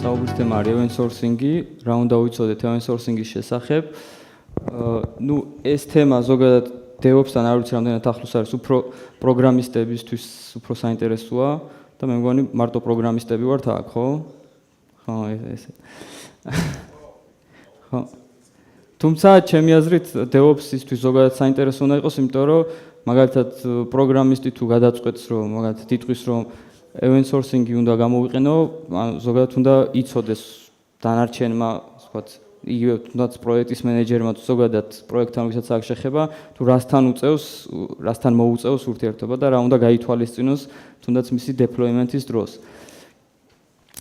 საუბრობს თემა open sourcing-ი, რა უნდა ვიცოდეთ open sourcing-ის შესახებ. ეს თემა ზოგადად DevOps-თან არ ვიცი რამდენად ახლოს არის, უფრო პროგრამისტებისთვის უფრო საინტერესოა და მე მგონი მარტო პროგრამისტები ვართ აქ, ხო? ხო, ესე. ხო. თუმცა ჩემი აზრით DevOps-ისთვის ზოგადად საინტერესო უნდა იყოს, იმიტომ რომ მაგალითად პროგრამისტი თუ გადაწყვეტს, რომ მაგალითად იტყვის, რომ open sourcing-ი უნდა გამოვიყენო, ზოგადად უნდა იცოდეს დანარჩენმა, ვთქვათ, იგივე თუნდაც პროექტის მენეჯერმა თუ ზოგადად პროექტთან ვისაც აქვს შეხება, თუ რასთან მოუწევს ურთიერთობა და რა უნდა გაითვალისწინოს თუნდაც მისი deployment-ის დროს.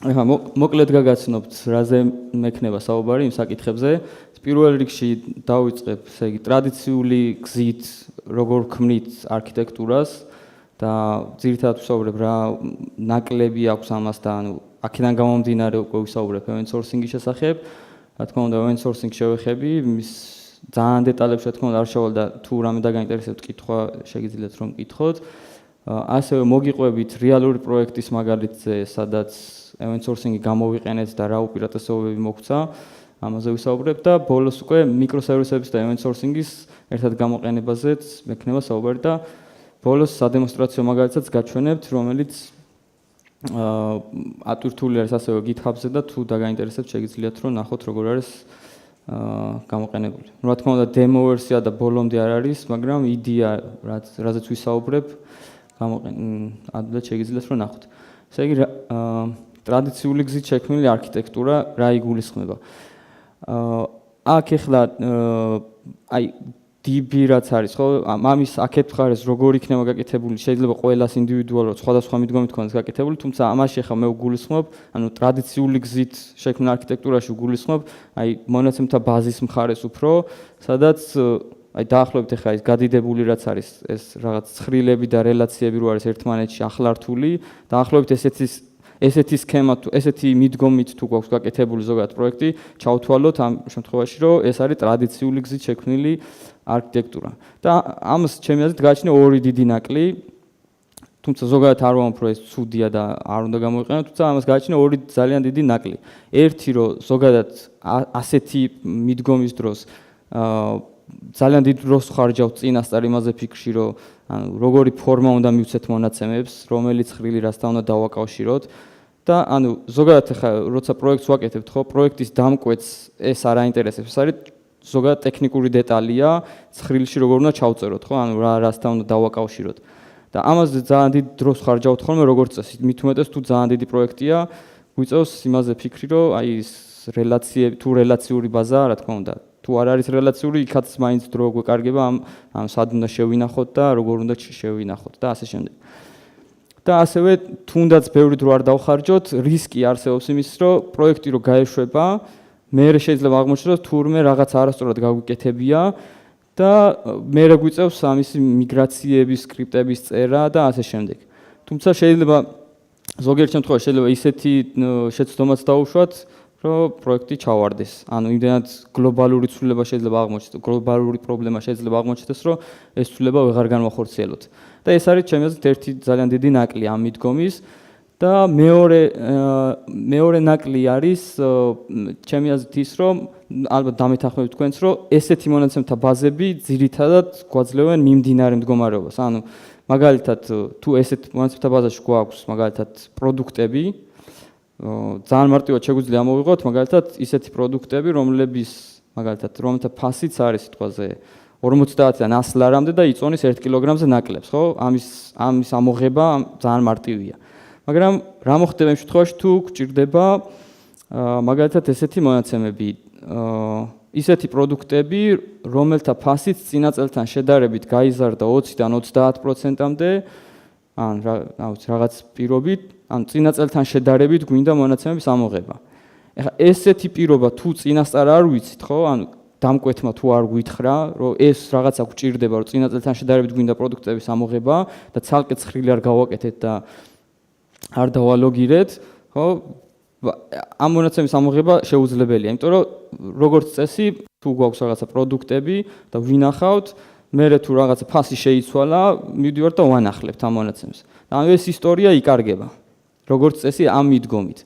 ახლა მოკლედ გაგაცნობთ, რაზე მექნება საუბარი იმ საკითხებზე. პირველ რიგში დავიწყებ, ესე იგი, ტრადიციული გზით, როგორ ქმნით არქიტექტურას და ძირითადად ვსაუბრებ რა ნაკლები აქვს ამას და ანუ აქედან გამომდინარე უკვე ვისაუბრებ open sourcing-ის შესახებ. რა თქმა უნდა, open sourcing შევეხები, მის ძალიან დეტალებში რა თქმა უნდა არ შევალ და თუ რამე დაგაინტერესებთ კითხვა შეგიძლიათ რომ კითხოთ. ასევე მოგიყვებით რეალური პროექტის მაგალითზე, სადაც open sourcing-ი გამოვიყენეთ და რა უპირატესობები მოგვცა. ამაზე ვისაუბრებ და ბოლოს უკვე მicroservices და open sourcing-ის ერთად გამოყენებაზეც მექნება საუბარი და ბოლოს სადემონსტრაციო მაგალითსაც გაჩვენებთ, რომელიც ატვირთული არის ასევე GitHub-ზე და თუ დაგაინტერესებთ შეგიძლიათ რომ ნახოთ როგორ არის გამოყენებული. რა თქმა უნდა demo ვერსია და ბოლომდე არ არის, მაგრამ იდეა რაზეც ვისაუბრებ, ადვილად შეგიძლიათ რომ ნახოთ. ესე იგი ტრადიციული გზით შექმნილი არქიტექტურა რა იგულისხმება. აქ ეხლა აი DB რაც არის, ხო? ამის აქეთ მხარეს როგორ იქნება გაკეთებული, შეიძლება ყველას ინდივიდუალურად სხვადასხვა მიდგომით ქონდეს გაკეთებული, თუმცა ამაში ახლა მე ვგულისხმობ, ანუ ტრადიციული გზით შექმნილ არქიტექტურაში ვგულისხმობ, აი მონაცემთა ბაზის მხარეს უფრო, სადაც აი დაახლოებით ახლა ის გადიდებული რაც არის, ეს რაღაც ცხრილები და რელაციები რო არის ერთმანეთში ახლართული, დაახლოებით ესეთი სქემა თუ ესეთი მიდგომით თუ გვაქვს გაკეთებული ზოგადად პროექტი, ჩავთვალოთ ამ შემთხვევაში, რომ ეს არის ტრადიციული გზით შექმნილი არქიტექტურა. და ამას ჩემი აზრით გააჩნია ორი დიდი ნაკლი, თუმცა ზოგადად არ ვამბობ, რომ ეს ცუდია და არ უნდა გამოვიყენოთ, თუმცა ამას გააჩნია ორი ძალიან დიდი ნაკლი. ერთი, რომ ზოგადად ასეთი მიდგომის დროს ძალიან დიდ დროს ხარჯავთ წინასწარ იმაზე ფიქრში, რომ როგორი ფორმა უნდა მივცეთ მონაცემებს, რომელი ცხრილი რასთან უნდა დავაკავშიროთ. და ანუ ზოგადად ახლა როცა პროექტს ვაკეთებთ, ხო, პროექტის დამკვეთს ეს არ აინტერესებს, ეს არის ზოგადად ტექნიკური დეტალია, ცხრილში როგორ უნდა ჩავწეროთ, ხო, ანუ რასთან უნდა დავაკავშიროთ. და ამაზე ძალიან დიდ დროს ხარჯავთ ხოლმე როგორც წესი, მით უმეტეს თუ ძალიან დიდი პროექტია, გვიწევს იმაზე ფიქრი, რომ აი ეს რელაციები, თუ რელაციური ბაზაა, რა თქმა უნდა, თუ არ არის რელაციური, იქაც მაინც დრო გვეკარგება ამ სად უნდა შევინახოთ და როგორ უნდა შევინახოთ და ასე შემდეგ. და ასევე თუნდაც ბევრი დრო არ დავხარჯოთ, რისკი არსებობს იმის, რომ პროექტი რო გაეშვება, მე შეიძლება აღმოჩნდეს, რომ თურმე რაღაც არასწორად გაგვიკეთებია და მე გვიწევს ამისი მიგრაციების, სკრიპტების წერა და ასე შემდეგ. თუმცა შეიძლება ზოგიერთ შემთხვევაში შეიძლება ისეთი შეცდომაც დაუშვათ, რომ პროექტი ჩავარდეს. ანუ იმდენად გლობალური ცვლილება შეიძლება აღმოჩნდეს, გლობალური პრობლემა შეიძლება აღმოჩნდეს, რომ ეს ცვლილება ვეღარ განვახორციელოთ. და ეს არის ჩემი აზრით ერთი ძალიან დიდი ნაკლი ამ მიდგომის და მეორე ნაკლი არის ჩემი აზრით ის, რომ ალბათ დამეთანხმებით თქვენს, რომ ესეთი მონაცემთა ბაზები ძირითადად გვაძლევენ მიმდინარე მდგომარეობას. ანუ მაგალითად თუ ესეთ მონაცემთა ბაზაში გვაქვს მაგალითად პროდუქტები, ძალიან მარტივად შეგვიძლია ამოვიღოთ მაგალითად ისეთი პროდუქტები, რომელთა ფასიც არის სიტყვაზე 50-დან 100 ლარამდე და იწონის 1 კილოგრამზე ნაკლებს, ხო? ამის ამოღება ძალიან მარტივია. მაგრამ რა მოხდება იმ შემთხვევაში, თუ გვჭირდება მაგალითად ესეთი მონაცემები, ისეთი პროდუქტები, რომელთა ფასიც წინა წელთან შედარებით გაიზარდა 20-დან 30%-მდე, ან რაღაც პირობით, ან წინა წელთან შედარებით გვინდა მონაცემების ამოღება. ეხლა ესეთი პირობა თუ წინასწარ არ ვიცით, ხო? ანუ დამკვეთმა თუ არ გვითხრა, რომ ეს რაღაცა გვჭირდება, რომ წინა წელთან შედარებით გვინდა პროდუქტების ამოღება და ცალკე ცხრილი არ გავაკეთეთ და არ დავალოგირეთ, ხო? ამ მონაცემის ამოღება შეუძლებელია, იმიტომ რომ როგორც წესი, თუ გვაქვს რაღაცა პროდუქტები და ვინახავთ, მერე თუ რაღაცა ფასი შეიცვალა, მივდივართ და ვანახლებთ ამ მონაცემს. ანუ ეს ისტორია იკარგება. როგორც წესი ამ მიდგომით.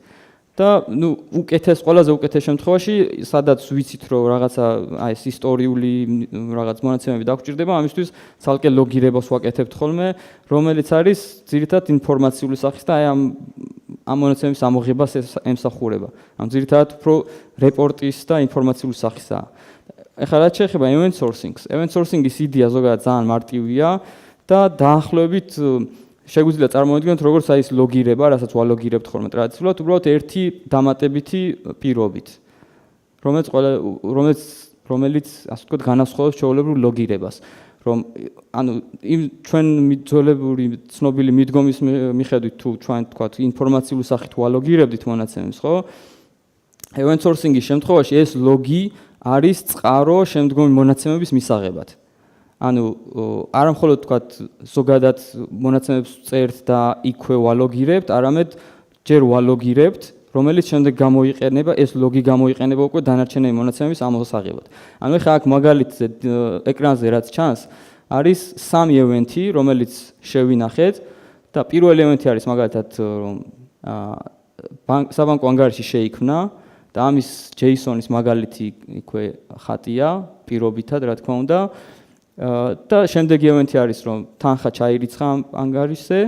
და ყველაზე უკეთეს შემთხვევაში, სადაც ვიცით, რომ რაღაცა ეს ისტორიული რაღაც მონაცემები დაგვჭირდება, ამისთვის ცალკე ლოგირებას ვაკეთებთ ხოლმე, რომელიც არის ძირითადად ინფორმაციული სახის და აი ამ მონაცემების ამოღებას ემსახურება. ანუ ძირითადად უფრო რეპორტის და ინფორმაციული სახისაა. ეხლა რაც შეეხება event sourcing-ს, event sourcing-ის იდეა ზოგადად ძალიან მარტივია და დაახლოებით შეგვიძლია წარმოვიდგინოთ, როგორც აი ეს ლოგირება, რასაც ვალოგირებთ ხოლმე ტრადიციულად, უბრალოდ ერთი დამატებითი პირობით, რომელიც ასე ვთქვათ, განასხვავებს ჩვეულებრივ ლოგირებას, რომ ანუ ჩვენ ცნობილი მიდგომის მიხედვით თუ ჩვენ ვთქვათ, ინფორმაციული სახით ვალოგირებდით მონაცემებს, ხო? event sourcing-ის შემთხვევაში ეს ლოგი არის წყარო შემდგომი მონაცემების მისაღებად. ანუ არა მხოლოდ ვთქვათ ზოგადად მონაცემებს წერთ და იქვე ვალოგირებთ, არამედ ჯერ ვალოგირებთ, რომელიც შემდეგ გამოიყენება, ეს ლოგი გამოიყენება უკვე დანარჩენი მონაცემების ამოსაღებად. ანუ ეხლა აქ მაგალითზე ეკრანზე რაც ჩანს, არის 3 ევენთი, რომელიც შევინახეთ და პირველი ევენთი არის მაგალითად საბანკო ანგარიში შეიქმნა და ამის JSON-ის მაგალითი იქვე ხატია, პირობითად, რა თქმა უნდა. და შემდეგი ევენთი არის, რომ თანხა ჩაირიცხა ანგარიშზე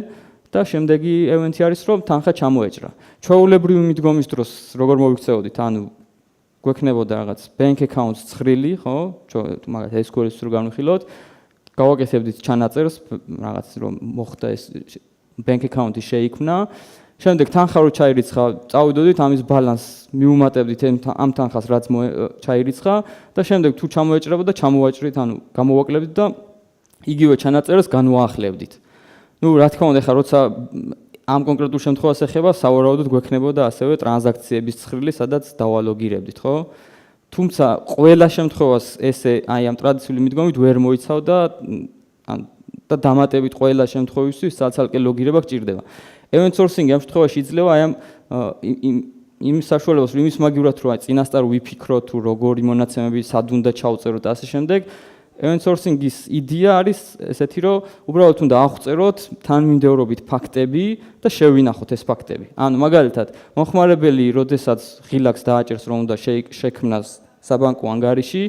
და შემდეგი ევენთი არის, რომ თანხა ჩამოეჭრა. ჩვეულებრივი მიდგომის დროს როგორ მოვიქცეოდით, ანუ გვექნებოდა რაღაც bank accounts ცხრილი, ხო? მაგალითად SQL-ის რო განვიხილოთ, გავაკეთებდით ჩანაწერს, რაღაც რომ მოხდა ეს bank account-ი შეიქმნა. შემდეგ თანხა რო ჩაირიცხა, წავიდოდით ამის ბალანსს მიუმატებდით ამ თანხას, რაც ჩაირიცხა და შემდეგ თუ ჩამოეჭრებოდა, ჩამოვაჭრით, ანუ გამოვაკლებდით და იგივე ჩანაწერს განვაახლებდით. რა თქმა უნდა, ხა როცა ამ კონკრეტულ შემთხვევას ეხება, სავარაუდოდ გვექნებოდა ასევე ტრანზაქციების ცხრილი, სადაც დავალოგირებდით, ხო? თუმცა ყველა შემთხვევას ესე აი ამ ტრადიციული მიდგომით ვერ მოიცავდა და დამატებით ყველა შემთხვევისთვის ცალკე ლოგირება გჭირდება. event sourcing ამ შემთხვევაში იძლევა აი იმ საშუალებას, რომ იმის მაგივრად რომ აი წინასწარ ვიფიქროთ თუ როგორი მონაცემები სად უნდა ჩავწეროთ და ასე შემდეგ. event sourcing-ის იდეა არის ესეთი, რომ უბრალოდ უნდა აღწეროთ თანმიმდევრობით ფაქტები და შევინახოთ ეს ფაქტები. ანუ მაგალითად, მომხმარებელი, როდესაც ღილაკს დააჭერს, რომ უნდა შექმნას საბანკო ანგარიში,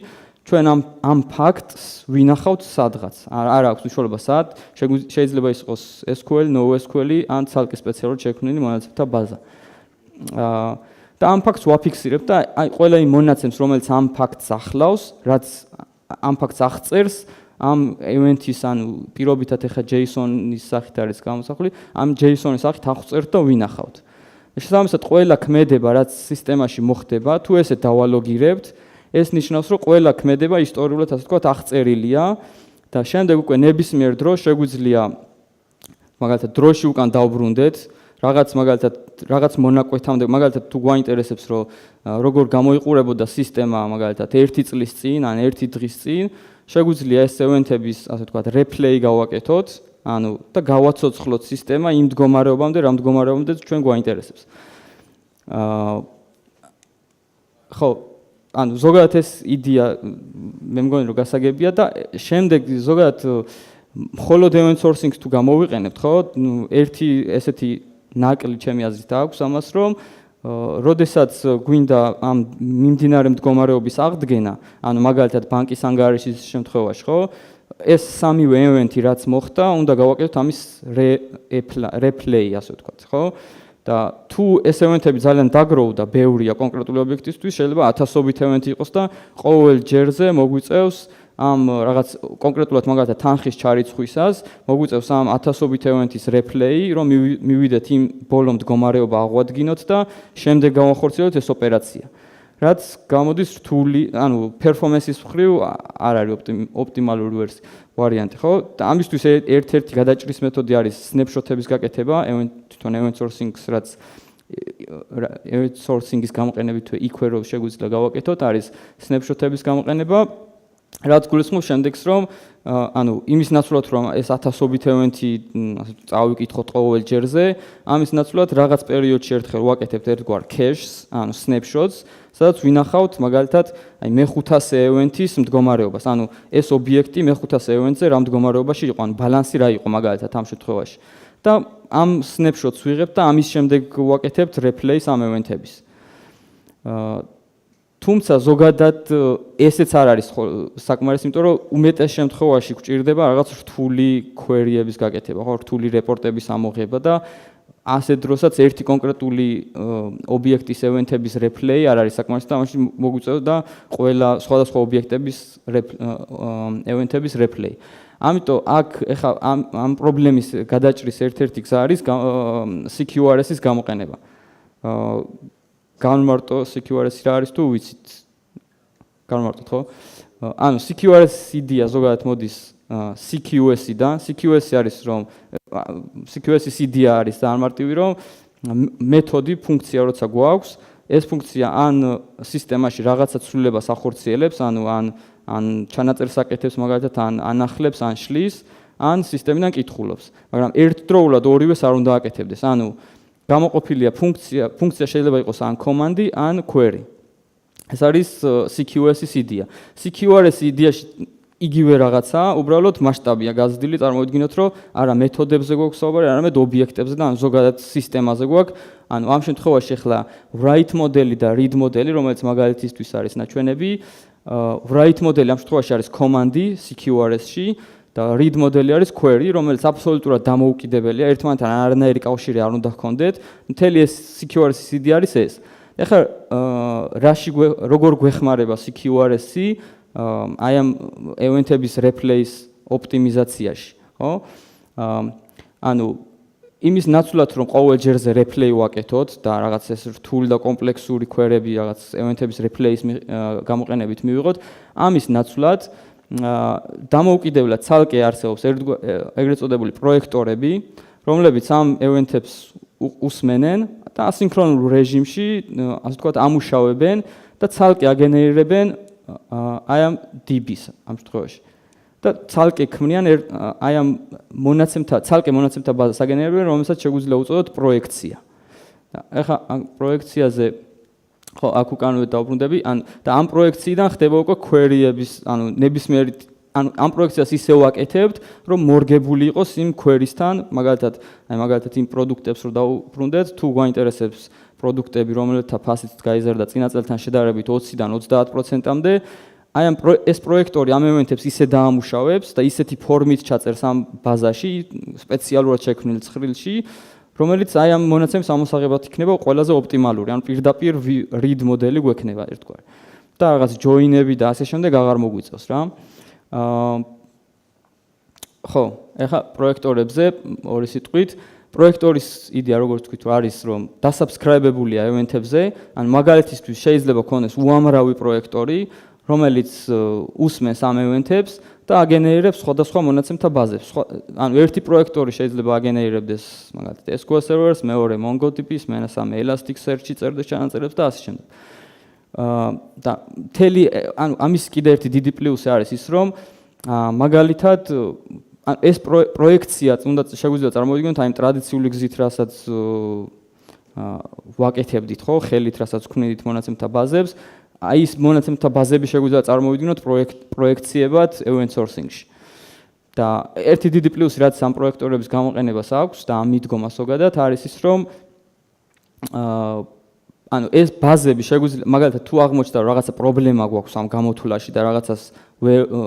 ჩვენ ამ ფაქტს ვინახავთ სადღაც. არ აქვს უშუალობა სად, შეიძლება იყოს SQL, NoSQL ან ცალკე სპეციალურად შექმნილი მონაცემთა ბაზა. და ამ ფაქტს ვაფიქსირებთ და აი ყველა იმ მონაცემს, რომელიც ამ ფაქტს ახლავს, რაც ამ ფაქტს აღწერს, ამ ევენთის ანუ პირობითად ეხა JSON-ის სახით არის გამოსახული, ამ JSON-ის სახით აღწერთ და ვინახავთ. შესაბამისად, ყველა ქმედება, რაც სისტემაში მოხდება, თუ ესე დავალოგირებთ, ეს ნიშნავს, რომ ყველა ქმედება ისტორიულად ასე ვთქვათ აღწერილია და შემდეგ უკვე ნებისმიერ დროს შეგვიძლია მაგალითად დროში უკან დავბრუნდეთ, რაღაც მონაკვეთამდე, მაგალითად თუ გვაინტერესებს, რომ როგორ გამოიყურებოდა სისტემა მაგალითად 1 წლის წინ ან 1 დღის წინ, შეგვიძლია ეს ევენთების ასე ვთქვათ რეპლეი გავაკეთოთ, ანუ და გავაცოცხლოთ სისტემა იმ მდგომარეობამდე, რა მდგომარეობამდე ჩვენ გვაინტერესებს. ხო, ანუ ზოგადად ეს იდეა მე მგონი რომ გასაგებია და შემდეგ ზოგადად მხოლოდ event sourcing-ს თუ გამოვიყენებთ, ხო? ერთი ესეთი ნაკლი ჩემი აზრით აქვს ამას, რომ როდესაც გვინდა ამ მიმდინარე მდგომარეობის აღდგენა, ანუ მაგალითად ბანკის ანგარიშის შემთხვევაში, ხო? ეს სამივე ევენთი რაც მოხდა, უნდა გავაკეთოთ ამის რეპლეი, ასე ვთქვათ, ხო? და თუ ეს ევენთები ძალიან დაგროვდა, ბევრია კონკრეტული ობიექტისთვის, შეიძლება ათასობით ევენთი იყოს და ყოველ ჯერზე მოგვიწევს ამ რაღაც კონკრეტულად მაგალითად თანხის ჩარიცხვისას, მოგვიწევს ამ ათასობით ევენთის რეპლეი, რომ მივიდეთ იმ ბოლო მდგომარეობა აღვადგინოთ და შემდეგ გავახორციელოთ ეს ოპერაცია. რაც გამოდის რთული, ანუ პერფორმანსის მხრივ არ არის ოპტიმალური ვარიანტი, ხო? და ამისთვის ერთ-ერთი გადაჭრის მეთოდი არის სნეპშოტების გაკეთება, თვითონ event sourcing-ს, რაც event sourcing-ის გამოყენებით იქვე რომ შეგვიძლია გავაკეთოთ, არის სნეპშოტების გამოყენება, რაც გულისხმობს შემდეგს, რომ ანუ იმის ნაცვლად რომ ეს ათასობით ევენთი წავიკითხოთ ყოველ ჯერზე, ამის ნაცვლად რაღაც პერიოდში ერთხელ ვაკეთებთ ერთგვარ caches, ანუ snapshots, სადაც ვინახავთ მაგალითად აი მე-500 ევენთის მდგომარეობას, ანუ ეს ობიექტი მე-500 ევენთზე რა მდგომარეობაში იყო, ანუ ბალანსი რა იყო მაგალითად ამ შემთხვევაში. და ამ snapshot-ს ვიღებთ და ამის შემდეგ ვაკეთებთ replace ამ event-ების. თუმცა ზოგადად ესეც არ არის საკმარისი, იმიტომ რომ უმეტეს შემთხვევაში გვჭირდება რაღაც რთული query-ების გაკეთება, ხო, რთული რეპორტების ამოღება და ასე დროსაც ერთი კონკრეტული ობიექტის event-ების replay არ არის საკმარისი და ამაში მოგვიწევდა ყველა სხვადასხვა ობიექტების event-ების replay. ამიტომ აქ ეხლა ამ პრობლემის გადაჭრის ერთ-ერთი გზა არის CQRS-ის გამოყენება. განმარტო CQRS-ი რა არის თუ ვიცით? განმარტოთ, ხო? ანუ CQRS-ის იდეა ზოგადად მოდის CQS-დან. CQS-ი არის რომ CQS-ის იდეა არის წარმარტივი რომ მეთოდი, ფუნქცია როცა გვაქვს, ეს ფუნქცია ან სისტემაში რაღაცა ცვლილებას ახორციელებს, ანუ ან ჩანაწერს აკეთებს მაგალითად, ან ანახლებს, ან შლის, ან სისტემიდან კითხულობს. მაგრამ ერთდროულად ორივეს არ უნდა აკეთებდეს. ანუ გამოყოფილია ფუნქცია შეიძლება იყოს ან კომანდი, ან query. ეს არის CQS-ის იდეა. CQRS-ის იდეაში იგივე რაღაცაა, უბრალოდ მასშტაბია გაზრდილი, წარმოვიდგინოთ, რომ არა მეთოდებზე გვაქვს საუბარი, არამედ ობიექტებზე და ან ზოგადად სისტემაზე გვაქვს. ანუ ამ შემთხვევაში ახლა write მოდელი და read მოდელი, რომელიც მაგალითისთვის არის ნაჩვენები, write მოდელი ამ შემთხვევაში არის კომანდი CQRS-ში და read მოდელი არის query, რომელიც აბსოლუტურად დამოუკიდებელია, ერთმანეთთან არანაირი კავშირი არ უნდა ჰქონდეთ. მთელი ეს CQRS-ის იდეა არის ეს. ეხლა როგორ გვეხმარება CQRS-ი აი ამ event-ების replace ოპტიმიზაციაში, ხო? ანუ იმის ნაცვლად რომ ყოველ ჯერზე replay ვაკეთოთ და რაღაც ეს რთული და კომპლექსური query-ები რაღაც event-ების replace გამოყენებით მივიღოთ, ამის ნაცვლად დამოუკიდებლად ცალკე არსებობს ეგრეთ წოდებული პროექტორები, რომლებიც ამ event-ებს უსმენენ და ასინქრონულ რეჟიმში, ასე ვთქვათ, ამუშავებენ და ცალკე აგენერირებენ აი ამ DB-ს ამ შემთხვევაში. და ცალკე ქმნიან აი ამ ცალკე მონაცემთა ბაზას აგენერირებენ, რომელსაც შეგვიძლია უწოდოთ პროექცია. და ეხლა ამ პროექციაზე ხო აქ უკანვე დავბრუნდები, და ამ პროექციიდან ხდება უკვე query-ების, ანუ ნებისმიერი ამ პროექციას ისე ვაკეთებთ, რომ მორგებული იყოს იმ query-სთან, მაგალითად იმ პროდუქტებს რო დავუბრუნდეთ, თუ გვაინტერესებს პროდუქტები, რომელთა ფასით გაიზარდა წინა წელთან შედარებით 20-დან 30%-მდე, აი ამ ეს პროექტორი ამ event-ებს ისე დაამუშავებს და ისეთი ფორმით ჩაწერს ამ ბაზაში, სპეციალურად შექმნილ ცხრილში, რომელიც აი ამ მონაცემის ამოსაღებად იქნება ყველაზე ოპტიმალური, ანუ პირდაპირ read მოდელი გვექნება ერთგვარი. და რაღაც join-ები და ასე შემდეგ აღარ მოგვიწევს რა. ხო, ეხლა პროექტორებზე ორი სიტყვით პროექტორის იდეა როგორც ვთქვით, არის რომ დასაბსკრაიბებულია event-ებზე, ან მაგალითისთვის შეიძლება ქონდეს უამრავი პროექტორი, რომელიც უსმენს ამ event-ებს და აგენერირებს სხვადასხვა მონაცემთა ბაზებს. ანუ ერთი პროექტორი შეიძლება აგენერირებდეს მაგალითად SQL servers, მეორე MongoDB-ს, მესამე Elasticsearch-ი წერდეს ჩანაწერებს და ასე შემდეგ. და მთელი ანუ ამის კიდე ერთი დიდი პლუსი არის ის, რომ მაგალითად ეს პროექცია უნდა შეგვიძლია წარმოვიდგინოთ აი ტრადიციული გზით, რასაც ვაკეთებდით, ხო, ხელით, რასაც ვქმნით მონაცემთა ბაზებს, აი ეს მონაცემთა ბაზები შეგვიძლია წარმოვიდგინოთ პროექციებად event sourcing-ში. და ერთი დიდი პლუსი, რაც ამ პროექტორების გამოყენებას აქვს და ამ მიდგომას ზოგადად არის ის, რომ ანუ ეს ბაზები შეგვიძლია მაგალითად თუ აღმოჩნდა რომ რაღაცა პრობლემა გვაქვს ამ გამოთვლაში და რაღაცას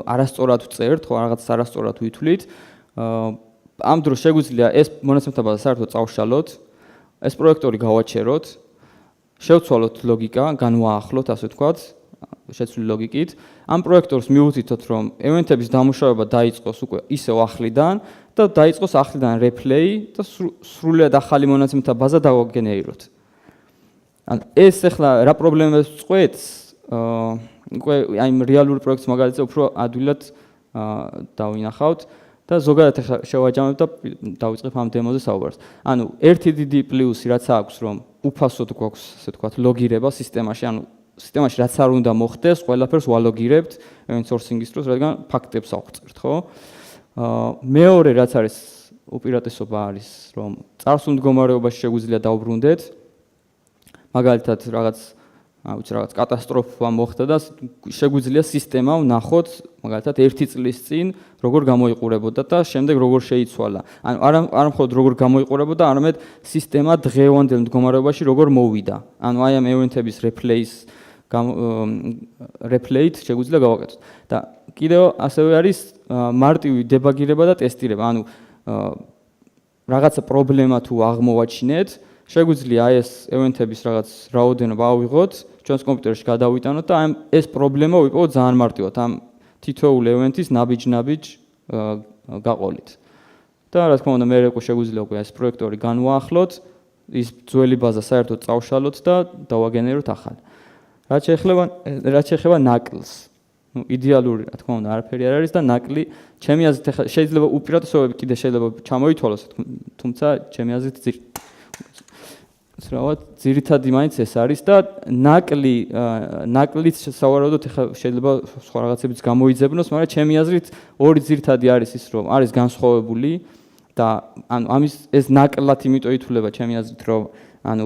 არასწორად ვწერთ, ხო, რაღაცას არასწორად ვითვლით, ამ დროს შეგვიძლია ეს მონაცემთა ბაზა საერთოდ წავშალოთ, ეს პროექტორი გავაჩეროთ, შევცვალოთ ლოგიკა, განვაახლოთ, ასე ვთქვათ, შეცვლილი ლოგიკით. ამ პროექტორს მივუთითოთ, რომ event-ების დამუშავება დაიწყოს უკვე ისევ ახლიდან და დაიწყოს ახლიდან replay და სრულიად ახალი მონაცემთა ბაზა დავაგენერიროთ. ეს ახლა რა პრობლემებს წყვეტს, უკვე აი რეალური პროექტის მაგალითზე უფრო ადვილად დავინახავთ და ზოგადად ახლა შევაჯამებ და დავიწყებ ამ დემოზე საუბარს. ანუ ერთი დიდი პლუსი რაც აქვს, რომ უფასოდ გვაქვს, ასე ვთქვათ, ლოგირება სისტემაში, ანუ სისტემაში რაც არ უნდა მოხდეს, ყველაფერს ვალოგირებთ event sourcing-ის დროს, რადგან ფაქტებს ავღწევთ, ხო? მეორე რაც არის უპირატესობა არის, რომ წარსულ მდგომარეობაში შეგვიძლია დავბრუნდეთ. მაგალითად, რაღაც აუც რაღაც კატასტროფა მოხდა და შეგვიძლია სისტემა ვნახოთ, მაგალითად 1 წლის წინ როგორ გამოიყურებოდა და შემდეგ როგორ შეიცვალა. ანუ არა მხოლოდ როგორ გამოიყურებოდა, არამედ სისტემა დღევანდელ მდგომარეობაში როგორ მოვიდა. ანუ აი ამ ევენთების რეპლეით შეგვიძლია გავაკეთოთ. და კიდევ ასევე არის მარტივი დებაგირება და ტესტირება. ანუ რაღაცა პრობლემა თუ აღმოვაჩინეთ, შეგვიძლია აი ეს ევენთების რაღაც რაოდენობა ავიღოთ, ჩვენს კომპიუტერში გადავიტანოთ და ამ ეს პრობლემა ვიპოვოთ ძალიან მარტივად ამ თითოეული ევენთის ნაბიჯ გაყოლით. და რა თქმა უნდა, მე შეგვიძლია უკვე ეს პროექტორი განვაახლოთ, ის ძველი ბაზა საერთოდ წავშალოთ და დავაგენეროთ ახალი. რაც შეეხება ნაკლს. იდეალური, რა თქმა უნდა, არაფერი არ არის და ნაკლი ჩემი აზრით ახლა შეიძლება უპირატესობები კიდე შეიძლება ჩამოითვალოს, თუმცა ჩემი აზრით ძირითადი მაინც ეს არის და ნაკლიც სავარაუდოდ ახლა შეიძლება სხვა რაღაცებიც გამოიძებნოს, მაგრამ ჩემი აზრით ორი ძირითადი არის ის, რომ არის განსხვავებული და ანუ ამის ეს ნაკლად იმიტომ ითვლება ჩემი აზრით, რომ ანუ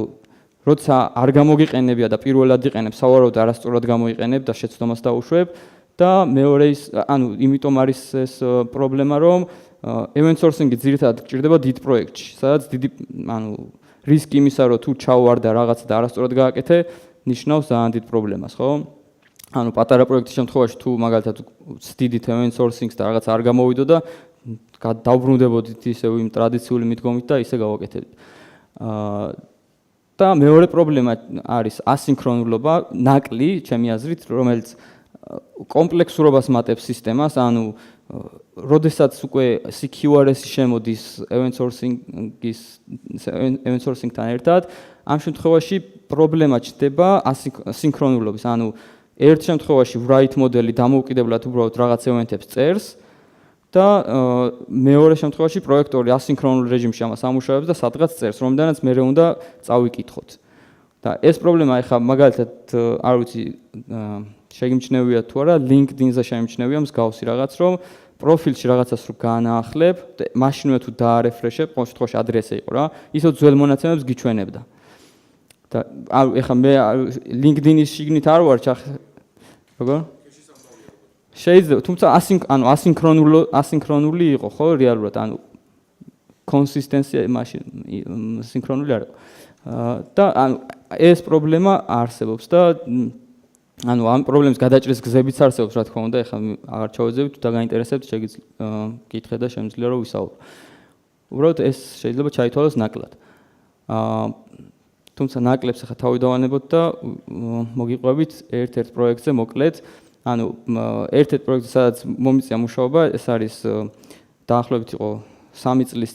როცა არ გამოგიყენებია და პირველად იყენებ, სავარაუდოდ არასწორად გამოიყენებ და შეცდომას დაუშვებ და მეორე ის ანუ იმიტომ არის ეს პრობლემა, რომ event sourcing-ი ძირითადად გჭირდება დიდ პროექტში, სადაც დიდი ანუ რისკი იმისა, რომ თუ ჩავარდა რაღაცა და არასწორად გააკეთე, ნიშნავს ძალიან დიდ პრობლემას, ხო? ანუ პატარა პროექტის შემთხვევაში თუ მაგალითად ვცდიდით event sourcing-ს და რაღაც არ გამოვიდო და დავბრუნდებოდით ისევ იმ ტრადიციული მიდგომით და ისე გავაკეთებთ. და მეორე პრობლემა არის ასინქრონულობა, ნაკლი, ჩემი აზრით, რომელიც კომპლექსურობას მატებს სისტემას, ანუ როდესაც უკვე CQRS-ი შემოდის event sourcing-თან ერთად, ამ შემთხვევაში პრობლემა ჩნდება ასინქრონულობის, ანუ ერთ შემთხვევაში write მოდელი დამოუკიდებლად უბრალოდ რაღაც ევენთებს წერს და მეორე შემთხვევაში პროექტორი ასინქრონულ რეჟიმში ამას ამუშავებს და სადღაც წერს, რომლიდანაც მე უნდა წავიკითხოთ. და ეს პრობლემა ახლა მაგალითად არ ვიცი შეგიმჩნევია თუ არა, LinkedIn-ზე შემჩნევია მსგავსი რაღაც, რომ პროფილში რაღაცას რო გაანაახლებ, მაშინვე თუ დაარეფრეშებ, ყოველ შემთხვევაში ადრესე იყო რა, ისო ძველ მონაცემებს გიჩვენებდა. და ახლა მე LinkedIn-ის შიგნით არ ვარ როგორ? შეიძლება, თუმცა ასინქრონული იყო, ხო, რეალურად, ანუ კონსისტენცია მაშინ სინქრონული არ იყო. და ანუ ეს პრობლემა არსებობს და ანუ ამ პრობლემის გადაჭრის გზებიც არსებობს, რა თქმა უნდა, ეხლა აღარ ჩავეძებთ, თუ დაგაინტერესებთ, გითხრეთ და შემიძლია რომ ვისაუბრო. უბრალოდ ეს შეიძლება ჩაითვალოს ნაკლად. თუმცა ნაკლებს ახლა თავი დავანებოთ და მოგიყვებით ერთ-ერთ პროექტზე მოკლედ. ანუ ერთ-ერთ პროექტზე, სადაც მომიწია მუშაობა, ეს არის დაახლოებით იყო 3 წლის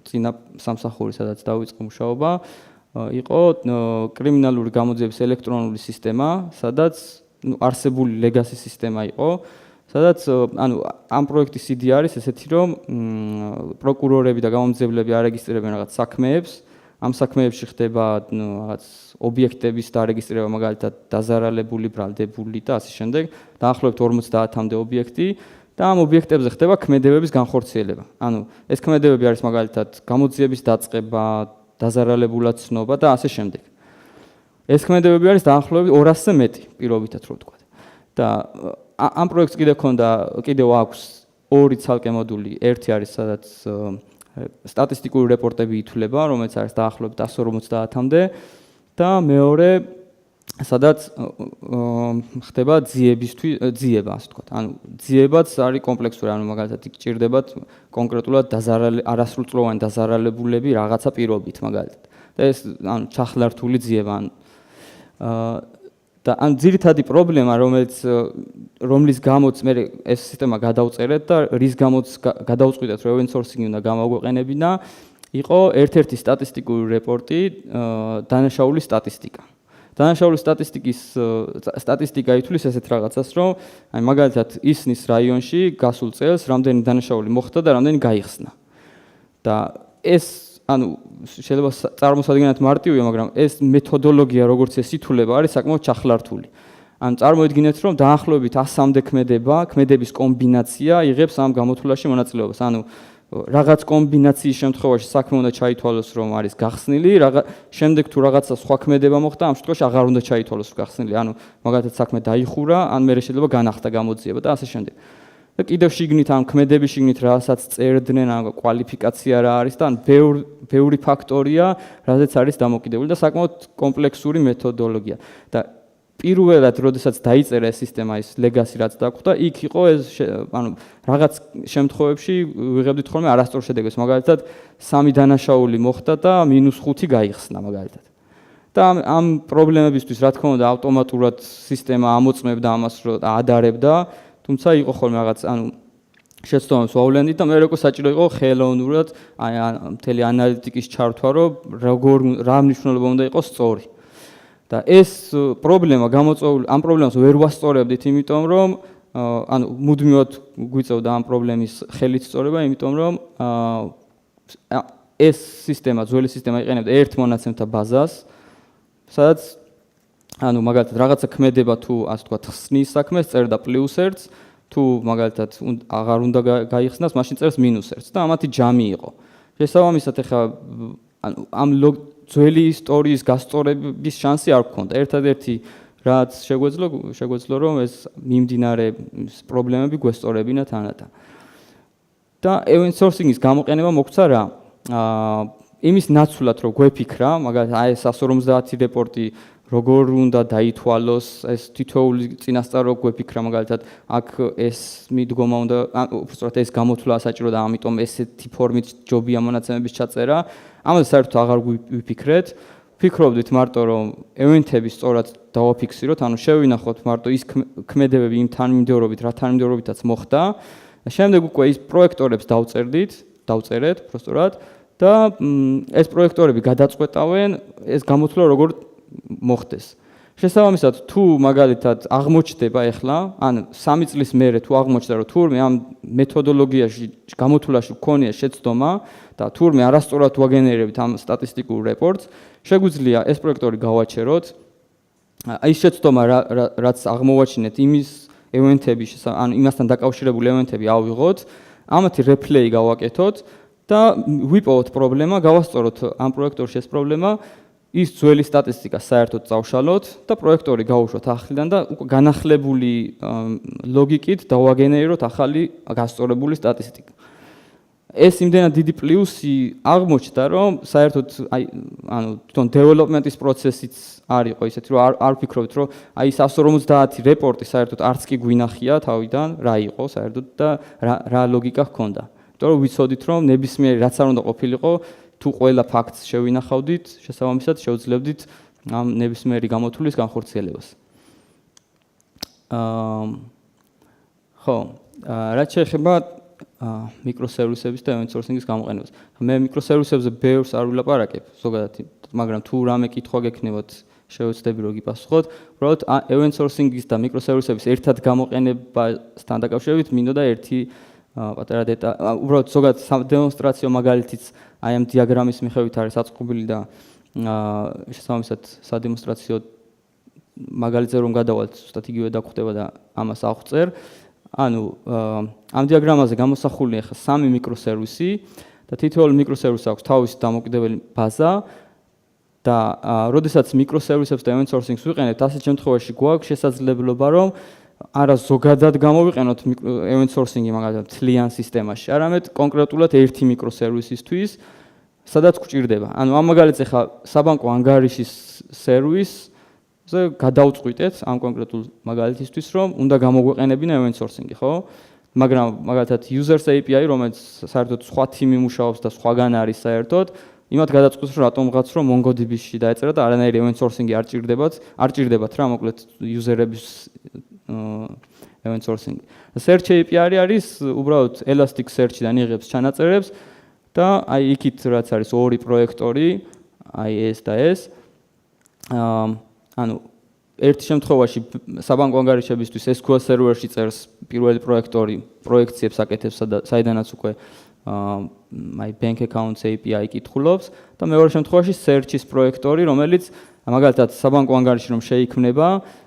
წინა სამსახური, სადაც დავიწყე მუშაობა, იყო კრიმინალური გამოძიების ელექტრონული სისტემა, სადაც არსებული legacy სისტემა იყო, სადაც ანუ ამ პროექტის იდეა არის ესეთი, რომ პროკურორები და გამომძიებლები არეგისტრირებენ რაღაც საქმეებს, ამ საქმეებში ხდება რაღაც ობიექტების დარეგისტრირება, მაგალითად დაზარალებული, ბრალდებული და ასე შემდეგ, დაახლოებით 50-მდე ობიექტი და ამ ობიექტებზე ხდება ქმედებების განხორციელება. ანუ ეს ქმედებები არის მაგალითად გამოძიების დაწყება, დაზარალებულად ცნობა და ასე შემდეგ. ეს ქმედებები არის დაახლოებით 200-ზე მეტი, პირობითად რო ვთქვა. და ამ პროექტს კიდევ აქვს ორი ცალკე მოდული, ერთი არის სადაც სტატისტიკური რეპორტები ითვლება, რომელიც არის დაახლოებით 150-მდე და მეორე სადაც ხდება ძიება, ასე ვთქვათ. ანუ ძიებაც არის კომპლექსური, ანუ მაგალითად გჭირდებათ კონკრეტულად არასრულწლოვანი დაზარალებულები რაღაცა პირობით, მაგალითად. და ეს ანუ ჩახლართული ძიება, ანუ და ან ძირითადი პრობლემა, რომლის გამოც მე ეს სისტემა გადავწერეთ და რის გამოც გადავწყვიტეთ, რომ event sourcing-ი უნდა გამოვიყენებინა, იყო ერთ-ერთი სტატისტიკური რეპორტი, დანაშაული სტატისტიკა. დანაშაული სტატისტიკა ითვლის ესეთ რაღაცას, რომ აი მაგალითად ისნის რაიონში გასულ წელს რამდენი დანაშაული მოხდა და რამდენი გაიხსნა. და ეს ანუ შეიძლება წარმოსადგენად მარტივია, მაგრამ ეს მეთოდოლოგია, როგორც ეს ითვლება, არის საკმაოდ ჩახლართული. ანუ წარმოიდგინეთ, რომ დაახლოებით 100-მდე ქმედების კომბინაცია იღებს ამ გამოთვლაში მონაწილეობას. ანუ რაღაც კომბინაციის შემთხვევაში საქმე უნდა ჩაითვალოს, რომ არის გახსნილი, შემდეგ თუ რაღაცა სხვა ქმედება მოხდა, ამ შემთხვევაში აღარ უნდა ჩაითვალოს, რომ გახსნილი. ანუ მაგალითად საქმე დაიხურა, ან მერე შეიძლება განახდა გამოძიება და ასე შემდეგ. და კიდევ შიგნით ამ ქმედების შიგნით რასაც წერდნენ, ან კვალიფიკაცია რა არის და ან ბევრი ფაქტორია, რაზეც არის დამოკიდებული და საკმაოდ კომპლექსური მეთოდოლოგია. და პირველად, როდესაც დაიწერა ეს სისტემა, ის ლეგასი რაც დაგვხვდა, იქ იყო ეს, ანუ რაღაც შემთხვევებში ვიღებდით ხოლმე არასწორ შედეგებს. მაგალითად, 3 დანაშაული მოხდა და -5 გაიხსნა მაგალითად. და ამ პრობლემებისთვის, რა თქმა უნდა, ავტომატურად სისტემა ამოწმებდა ამას, რომ ადარებდა, თუმცა იყო ხოლმე რაღაც, ანუ შეცდომებს ვავლენდით და მე როგორ საჭირო იყო ხელოვნურად, აი მთელი ანალიტიკის ჩართვა, რომ რა მნიშვნელობა უნდა იყოს სწორი. და ეს პრობლემა გამოწვეული, ამ პრობლემას ვერ ვასწორებდით, იმიტომ რომ ანუ მუდმივად გვიწევდა ამ პრობლემის ხელით სწორება, იმიტომ რომ ეს სისტემა, ძველი სისტემა იყენებდა ერთ მონაცემთა ბაზას, სადაც ანუ მაგალითად რაღაცა ქმედება თუ ასე ვთქვათ ხსნის საქმეს წერდა +1-ს, თუ მაგალითად აღარ უნდა გაიხსნას, მაშინ წერს -1-ს და ამათი ჯამი იყო. შესაბამისად ეხლა ანუ ამ ძველი ისტორიის გასწორების შანსი არ გქონდა. ერთადერთი რაც შეგვეძლო რომ ეს მიმდინარე პრობლემები გვესწორებინა თანათან. და event sourcing-ის გამოყენება მოგვცა რა? იმის ნაცვლად რომ გვეფიქრა, მაგალითად აი 150 რეპორტი როგორ უნდა დაითვალოს, ეს თითოეული წინასწარ გვეფიქრა, მაგალითად აქ ეს მიდგომა უნდა, უბრალოდ ეს გამოთვლა საჭირო და ამიტომ ესეთი ფორმით ჯობია მონაცემების ჩაწერა. ამაზე საერთოდ აღარ ვიფიქრეთ. ვფიქრობდით მარტო რომ ევენთები სწორად დავაფიქსიროთ, ანუ შევინახოთ მარტო ის ქმედებები იმ თანმიმდევრობით, რა თანმიმდევრობითაც მოხდა. შემდეგ უკვე ის პროექტორებს დავწერეთ პროსტორად და ეს პროექტორები გადაწყვეტავენ ეს გამოთვლა როგორ მოხდეს. შესაბამისად, თუ მაგალითად აღმოჩნდება ახლა, ან 3 წლის მერე თუ აღმოჩნდა, რომ თურმე ამ მეთოდოლოგიაში, გამოთვლაში გქონია შეცდომა და თურმე არასწორად ვაგენერებთ ამ სტატისტიკურ რეპორტს, შეგვიძლია ეს პროექტორი გავაჩეროთ. აი ეს შეცდომა რაც აღმოვაჩინეთ, იმის ევენთების, ან იმასთან დაკავშირებული ევენთები ავიღოთ, ამათი რეპლეი გავაკეთოთ და ვიპოვოთ პრობლემა, გავასწოროთ ამ პროექტორში ეს პრობლემა. ის ძველი სტატისტიკა საერთოდ წავშალოთ და პროექტორი გავუშვათ ახლიდან და განახლებული ლოგიკით დავაგენერიროთ ახალი გასწორებული სტატისტიკა. ეს იმდენად დიდი პლუსი აღმოჩნდა, რომ საერთოდ აი ანუ თვითონ დეველოპმენტის პროცესიც არ იყო ისეთი, რომ არ ვფიქრობთ, რომ აი 150 რეპორტი საერთოდ არც კი გვინახია თავიდან რა იყო საერთოდ და რა ლოგიკა ჰქონდა. იმიტომ რომ ვიცოდით, რომ ნებისმიერი რაც არ უნდა ყოფილიყო თუ ყველა ფაქტს შევინახავდით, შესაბამისად შევძლებდით ამ ნებისმიერი გამოთვლის განხორციელებას. ხო, რაც შეეხება მიკროსერვისების და event sourcing-ის გამოყენებას. მე მიკროსერვისებზე ბევრს არ ვილაპარაკებ, ზოგადად, მაგრამ თუ რამე კითხვა გექნებათ, შევეცდები რომ გიპასუხოთ. უბრალოდ event sourcing-ის და მიკროსერვისების ერთად გამოყენებასთან დაკავშირებით მინდოდა ერთი პატარა უბრალოდ ზოგადად სადემონსტრაციო მაგალითიც აი ამ დიაგრამის მიხედვით არის აწყობილი და შესაბამისად სადემონსტრაციო მაგალითზე რომ გადავალთ, ზუსტად იგივე დაგხვდება და ამას აღვწერ. ანუ ამ დიაგრამაზე გამოსახულია ხა 3 მიკროსერვისი და თითოეული მიკროსერვისი აქვს თავისი დამოკიდებელი ბაზა და როდესაც მიკროსერვისებს და event sourcing-ს ვიყენებთ, ასეთ შემთხვევაში გვაქვს შესაძლებლობა რომ არა ზოგადად გამოვიყენოთ event sourcing-ი მაგალითად მთლიან სისტემაში, არამედ კონკრეტულად ერთი მიკროსერვისისთვის, სადაც გვჭირდება. ანუ ამ მაგალითზე ხა საბანკო ანგარიშის სერვისზე გადავწყვიტეთ ამ კონკრეტულ მაგალითისთვის, რომ უნდა გამოგვეყენებინა event sourcing-ი, ხო? მაგრამ მაგალითად users API, რომელიც საერთოდ სხვა თიმი მუშაობს და სხვაგან არის საერთოდ, იმათ გადაწყვეტს, რომ რატომღაც რომ MongoDB-ში დაეწერა და არანაირი event sourcing-ი არ ჭირდებათ რა, მოკლედ user-ების event sourcing. Search API არის უბრალოდ Elasticsearch-დან იღებს ჩანაწერებს და აი იქით რაც არის ორი პროექტორი, აი ეს და ეს. ანუ ერთ შემთხვევაში საბანკო ანგარიშებისთვის SQL server-ში წერს პირველი პროექტორი პროექციებს აკეთებს, საიდანაც უკვე my bank accounts API კითხულობს და მეორე შემთხვევაში search-ის პროექტორი, რომელიც მაგალითად საბანკო ანგარიში რომ შეიქმნება,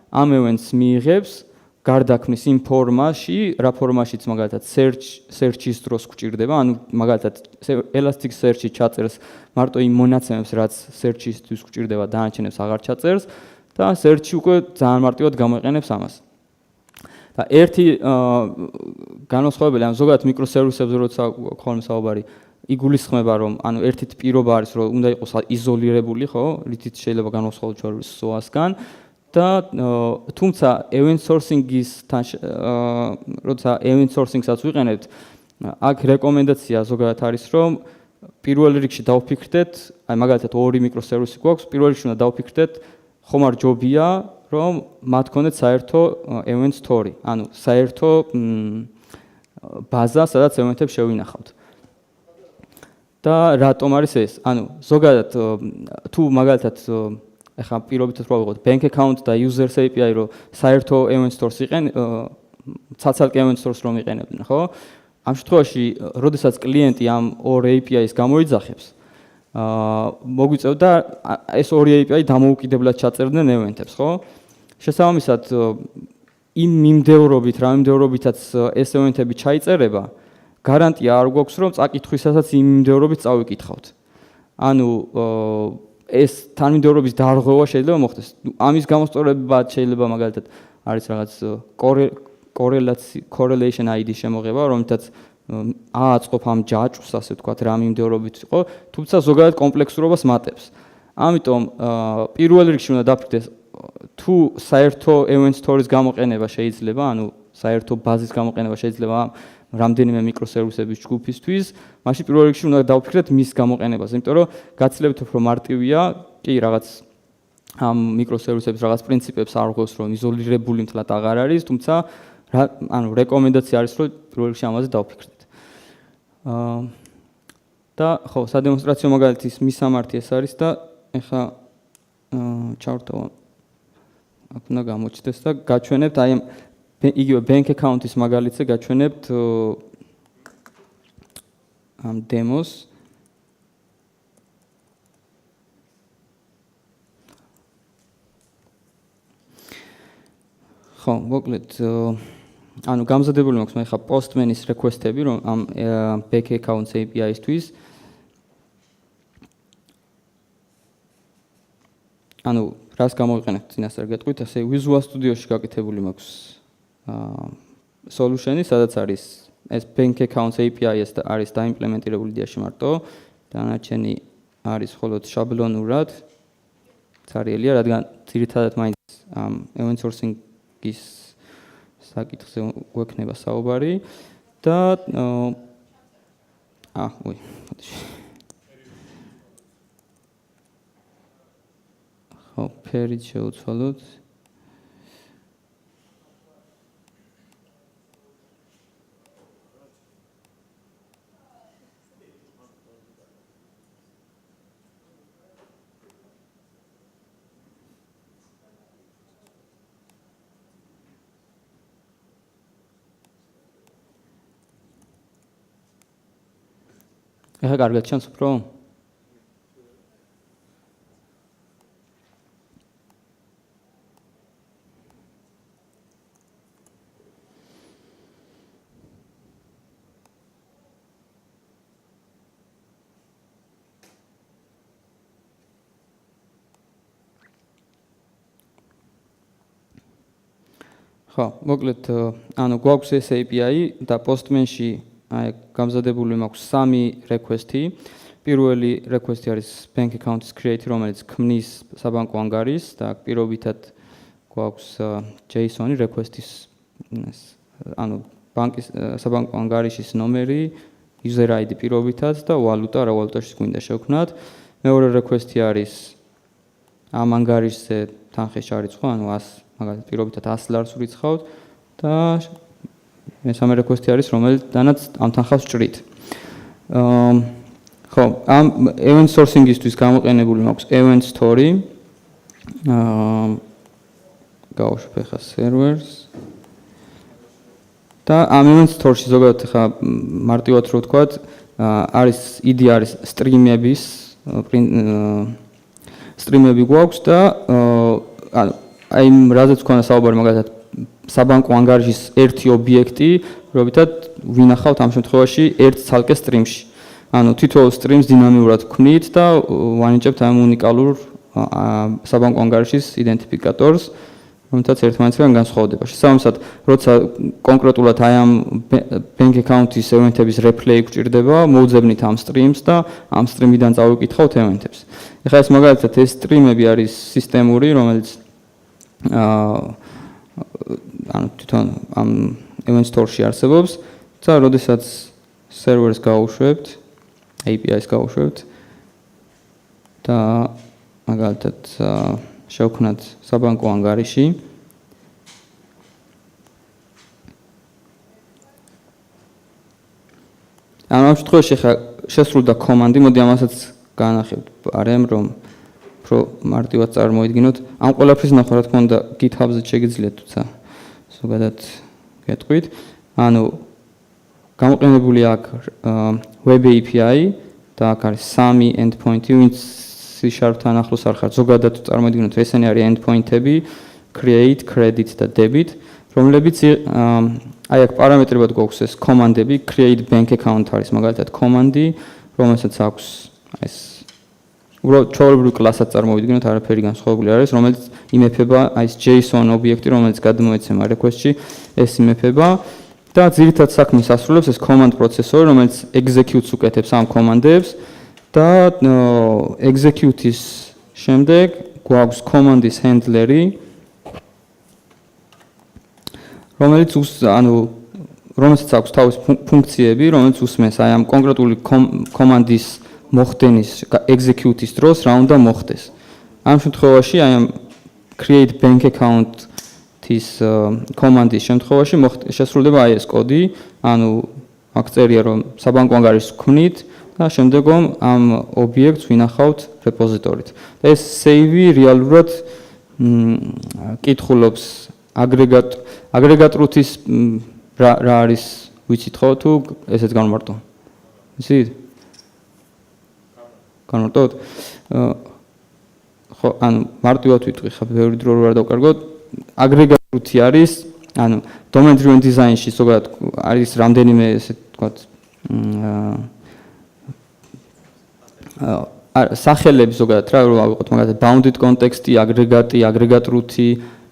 ამ events მიიღებს გარდაქმნის იმ ფორმაში, რა ფორმაშიც მაგალითად search-ის დროს გვჭირდება, ანუ მაგალითად Elasticsearch-ი ჩაწერს მარტო იმ მონაცემებს, რაც search-ისთვის გვჭირდება, დანარჩენებს აღარ ჩაწერს და search-ი უკვე ძალიან მარტივად გამოიყენებს ამას. და ერთი განსხვავებული, ანუ ზოგადად მიკროსერვისებზე როცა ხოლმე საუბარი, იგულისხმება, რომ ანუ ერთით პირობა არის, რომ უნდა იყოს იზოლირებული, ხო, რითიც შეიძლება განსხვავდეს ჩვეულის SOA-სგან. და თუმცა event sourcing-ისთან როცა event sourcing-საც ვიყენებთ, აქ რეკომენდაცია ზოგადად არის, რომ პირველ რიგში დავფიქრდეთ, აი მაგალითად ორი მიკროსერვისი გვაქვს, პირველ რიგში უნდა დავფიქრდეთ, ხომ არ ჯობია, რომ მათ ქონდეთ საერთო event store, ანუ საერთო ბაზა, სადაც event-ებს შევინახავთ. და რატომ არის ეს? ანუ ზოგადად თუ მაგალითად ეხლა პირობითად რო ვიღოთ bank account და users API რო საერთო event stores იყენ, ცალ-ცალკე event stores რომ იყენებდნენ, ხო? ამ შემთხვევაში, როდესაც კლიენტი ამ ორ API-ს გამოიძახებს, მოგვიწევდა ეს ორი API დამოუკიდებლად ჩაწერდნენ event-ებს, ხო? შესაბამისად, იმ მიმდევრობით, რა მიმდევრობითაც ეს event-ები ჩაიწერება, გარანტია არ გვაქვს, რომ წაკითხვისასაც იმ მიმდევრობით წავიკითხავთ. ანუ ეს თანმიმდევრობის დარღვევა შეიძლება მოხდეს. ამის გამოსწორებად შეიძლება მაგალითად არის რაღაც correlation ID შემოღება, რომელთაც ააწყობ ამ ჯაჭვს, ასე ვთქვათ, რა მიმდევრობით იყო, თუმცა ზოგადად კომპლექსურობას მატებს. ამიტომ პირველ რიგში უნდა დაფიქრდეს, თუ საერთო event store-ის გამოყენება შეიძლება, ანუ საერთო ბაზის გამოყენება შეიძლება რამდენიმე მიკროსერვისების ჯგუფისთვის, მაშინ პირველ რიგში უნდა დავფიქრდეთ მის გამოყენებას, იმიტომ რომ გაცილებით უფრო მარტივია, კი რაღაც ამ მიკროსერვისების რაღაც პრინციპებს არ ღვევს, რომ იზოლირებული მთლად აღარ არის, თუმცა ანუ რეკომენდაცია არის, რომ პირველ რიგში ამაზე დავფიქრდეთ. და ხო, სადემონსტრაციო მაგალითის მისამართი ეს არის და ეხლა ჩავრთავ აქ უნდა გამოჩნდეს და გაჩვენებთ აი იგივე bank account-ის მაგალითზე გაჩვენებთ ამ demos. ხო, მოკლედ ანუ გამზადებული მაქვს მე ხა postman-ის request-ები, რომ ამ bank accounts API-ისთვის ანუ რას გამოვიყენებთ წინასწარ გეტყვით, ასე Visual Studio-ში გაკეთებული მაქვს solution-ი, სადაც არის ეს bank accounts API-ს არის დაიმპლემენტირებული იდეაში მარტო, დანარჩენი არის მხოლოდ შაბლონურად. ცარიელია, რადგან ძირითადად მაინც ამ event sourcing-ის საკითხზე გვექნება საუბარი და ხო, ფერით შევცვალოთ. ეხლა კარგად ჩანს უფრო? ხო, მოკლედ, ანუ გვაქვს ეს API და Postman-ში აი გამზადებული მაქვს 3 request-ი. პირველი request-ი არის bank account-ის create, რომელიც ქმნის საბანკო ანგარის და პირობითად გვაქვს JSON-ი request-ის ანუ ბანკის საბანკო ანგარიშის ნომერი, user ID პირობითად და ვალუტა, რა ვალუტაში გვინდა შევქმნათ. მეორე request-ი არის ამ ანგარიშზე თანხის ჩარიცხვა, ანუ 100 მაგალითად პირობითად 100 ლარს ვრიცხავთ და მესამე request-ი არის, რომელთანაც ამ თანხას ვჭრით. ხო, ამ event sourcing-ისთვის გამოყენებული მაქვს event story. გავუშვებ ახლა servers. და ამ event store-ში ზოგადად ახლა მარტივად რო ვთქვათ, არის იდეა არის სტრიმები გვაქვს და აი რაზეც ქონა საუბარი მაგალითად საბანკო ანგარიშის ერთი ობიექტი, რომლითაც ვინახავთ ამ შემთხვევაში ერთ ცალკე სტრიმში. ანუ თითოეულ სტრიმს დინამიურად ვქმნით და ვანიჭებთ ამ უნიკალურ საბანკო ანგარიშის იდენტიფიკატორს, რომელთაც ერთმანეთისგან განსხვავდება. შესაბამისად, როცა კონკრეტულად აი ამ bank account-ის ევენთების replay გვჭირდება, მოვძებნით ამ სტრიმს და ამ სტრიმიდან წავიკითხავთ ევენთებს. ეხლა ეს მაგალითად ეს სტრიმები არის სისტემური, რომელიც ანუ თვითონ ამ event store-ში არსებობს და როდესაც server-ს გავუშვებთ, API-ს გავუშვებთ და მაგალითად შევქმნათ საბანკო ანგარიში. ანუ ამ შემთხვევაში ხა შესრულდა კომანდი, მოდი ამასაც განახებთ არემ რომ მარტივად წარმოიდგინოთ. ამ ყველაფრის ნახვა რა თქმა უნდა GitHub-ზე შეგიძლიათ, თუმცა ზოგადად გეტყვით. ანუ გამოყენებული აქ web API და აქ არის 3 endpoint-ი, ვინც C#-თან ახლოს არ ხართ, ზოგადად წარმოიდგინოთ, ესენი არის endpoint-ები, create, credit და debit, რომლებიც აი აქ პარამეტრებად გვაქვს ეს კომანდები, create bank account არის მაგალითად კომანდი, რომელსაც აქვს ეს უბრალოდ ჩვეულებრივ კლასად წარმოვიდგინოთ, არაფერი განსხვავებული არის, რომელიც იმეფება აი ეს JSON ობიექტი, რომელიც გადმოეცემა request-ში, ეს იმეფება და ძირითად საქმეს ასრულებს ეს command processor, რომელიც executes უკეთებს ამ კომანდებს და execute-ის შემდეგ გვაქვს command-ის handler-ი, რომელიც რომელსაც აქვს თავის ფუნქციები, რომელიც უსმენს აი ამ კონკრეტული command-ის მოხდენის execute-ის დროს რა უნდა მოხდეს. ამ შემთხვევაში აი ამ create bank account-ის command-ის შემთხვევაში შესრულდება აი ეს კოდი, ანუ აქ წერია რომ საბანკო ანგარიშს ვქმნით და შემდეგომ ამ ობიექტს ვინახავთ რეპოზიტორით. და ეს save-ი რეალურად კითხულობს აგრეგატრუთის რა არის ვიცით ხო თუ ესეც განმარტო. იცით? განმარტოთ? ხო, ანუ მარტივად ვიტყვი, ხა ბევრი დრო არ დავკარგოთ. აგრეგატრუთი არის, ანუ domain driven design-ში ზოგადად არის რამდენიმე ესე ვთქვათ სახელები ზოგადად რა ვიყოთ მაგალითად bounded context-ი, აგრეგატი, აგრეგატრუთი,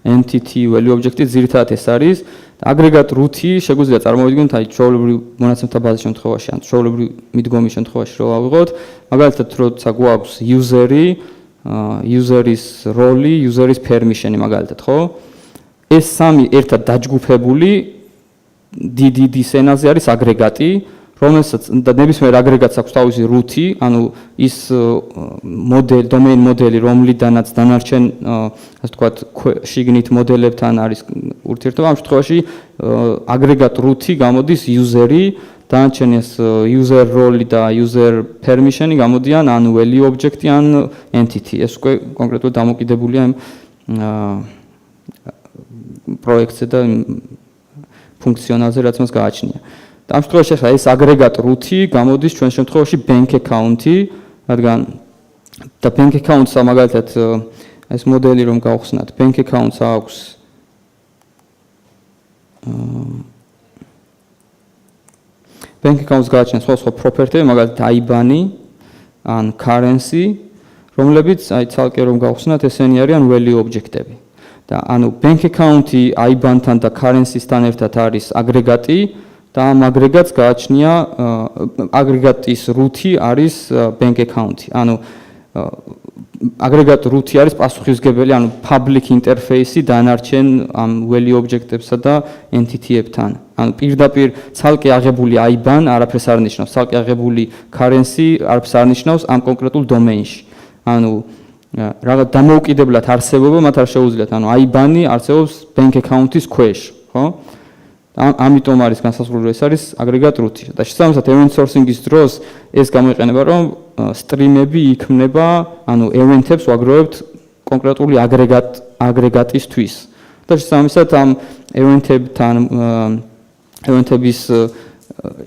entity, value object-ი ძირითადად ეს არის. აგრეგატრუთი შეგვიძლია წარმოვიდგინოთ აი ჩვეულებრივ მონაცემთა ბაზის შემთხვევაში, ან ჩვეულებრივ მიდგომის შემთხვევაში რა ვავიღოთ. მაგალითად, როცა გვაქვს user-ი, user-ის როლი, user-ის permission-ი მაგალითად, ხო? ეს სამი ერთად დაჯგუფებული DDD-ის ენაზე არის აგრეგატი, რომელსაც და ნებისმიერ აგრეგატს აქვს თავისი რუთი, ანუ ის მოდელი, domain მოდელი, რომლიდანაც დანარჩენ, ასე ვთქვათ, შიგნით მოდელებთან არის ურთიერთობა. ამ შემთხვევაში აგრეგატ რუთი გამოდის user-ი, დანარჩენ ეს user role და user permission-ი გამოდიან ან value object-ი, ან entity. ეს უკვე კონკრეტულად დამოკიდებულია იმ პროექტზე და ფუნქციონალზე, რაც მას გააჩნია. ამ შემთხვევაში ახლა ეს აგრეგატ რუთი გამოდის ჩვენ შემთხვევაში bank account-ი, რადგან და bank account-ს მაგალითად ეს მოდელი რომ გავხსნათ, bank account-ს აქვს bank account-ს გააჩნია სხვა property-ები, მაგალითად IBAN-ი ან currency, რომლებიც აი ცალკე რომ გავხსნათ, ესენი არიან value object-ები. და ანუ bank account-ი IBAN-თან და currency-სთან ერთად არის აგრეგატი და ამ აგრეგატს გააჩნია აგრეგატის რუთი არის bank account-ი. ანუ აგრეგატ რუთი არის პასუხისმგებელი, ანუ public interface-ი დანარჩენ ამ value object-ებსა და entity-ებთან. ანუ პირდაპირ ცალკე აღებული IBAN არაფერს არ ნიშნავს, ცალკე აღებული currency არაფერს არ ნიშნავს ამ კონკრეტულ domain-ში. ანუ რაღაც დამოუკიდებლად არსებობა მათ არ შეუძლიათ, ანუ IBAN-ი არსებობს bank account-ის ქვეშ, ხო? ამიტომ არის განსაზღვრული ეს არის აგრეგატ რუთი. და შესაბამისად event sourcing-ის დროს ეს გამოიყენება, რომ სტრიმები იქმნება, ანუ event-ებს ვაგროვებთ კონკრეტული აგრეგატისთვის. და შესაბამისად ამ event-ების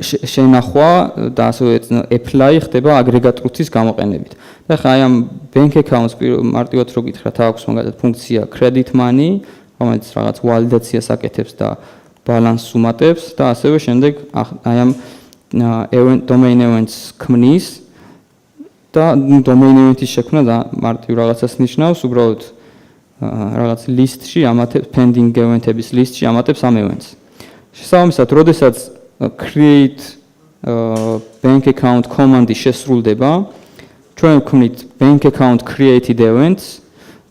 შენახვა და ასევე apply ხდება აგრეგატ რუთის გამოყენებით. და ხა აი ამ bank accounts მარტივად რო გითხრათ, აქვს მაგალითად ფუნქცია credit money, რომელიც რაღაც ვალიდაციას აკეთებს და ბალანსს უმატებს და ასევე შემდეგ აი ამ domain events ქმნის და domain event-ის შექმნა და მარტივ რაღაცას ნიშნავს, უბრალოდ რაღაც list-ში ამატებს pending event-ების list-ში ამატებს ამ events-ს. შესაბამისად, როდესაც create bank account command-ი შესრულდება, ჩვენ ვქმნით bank account created events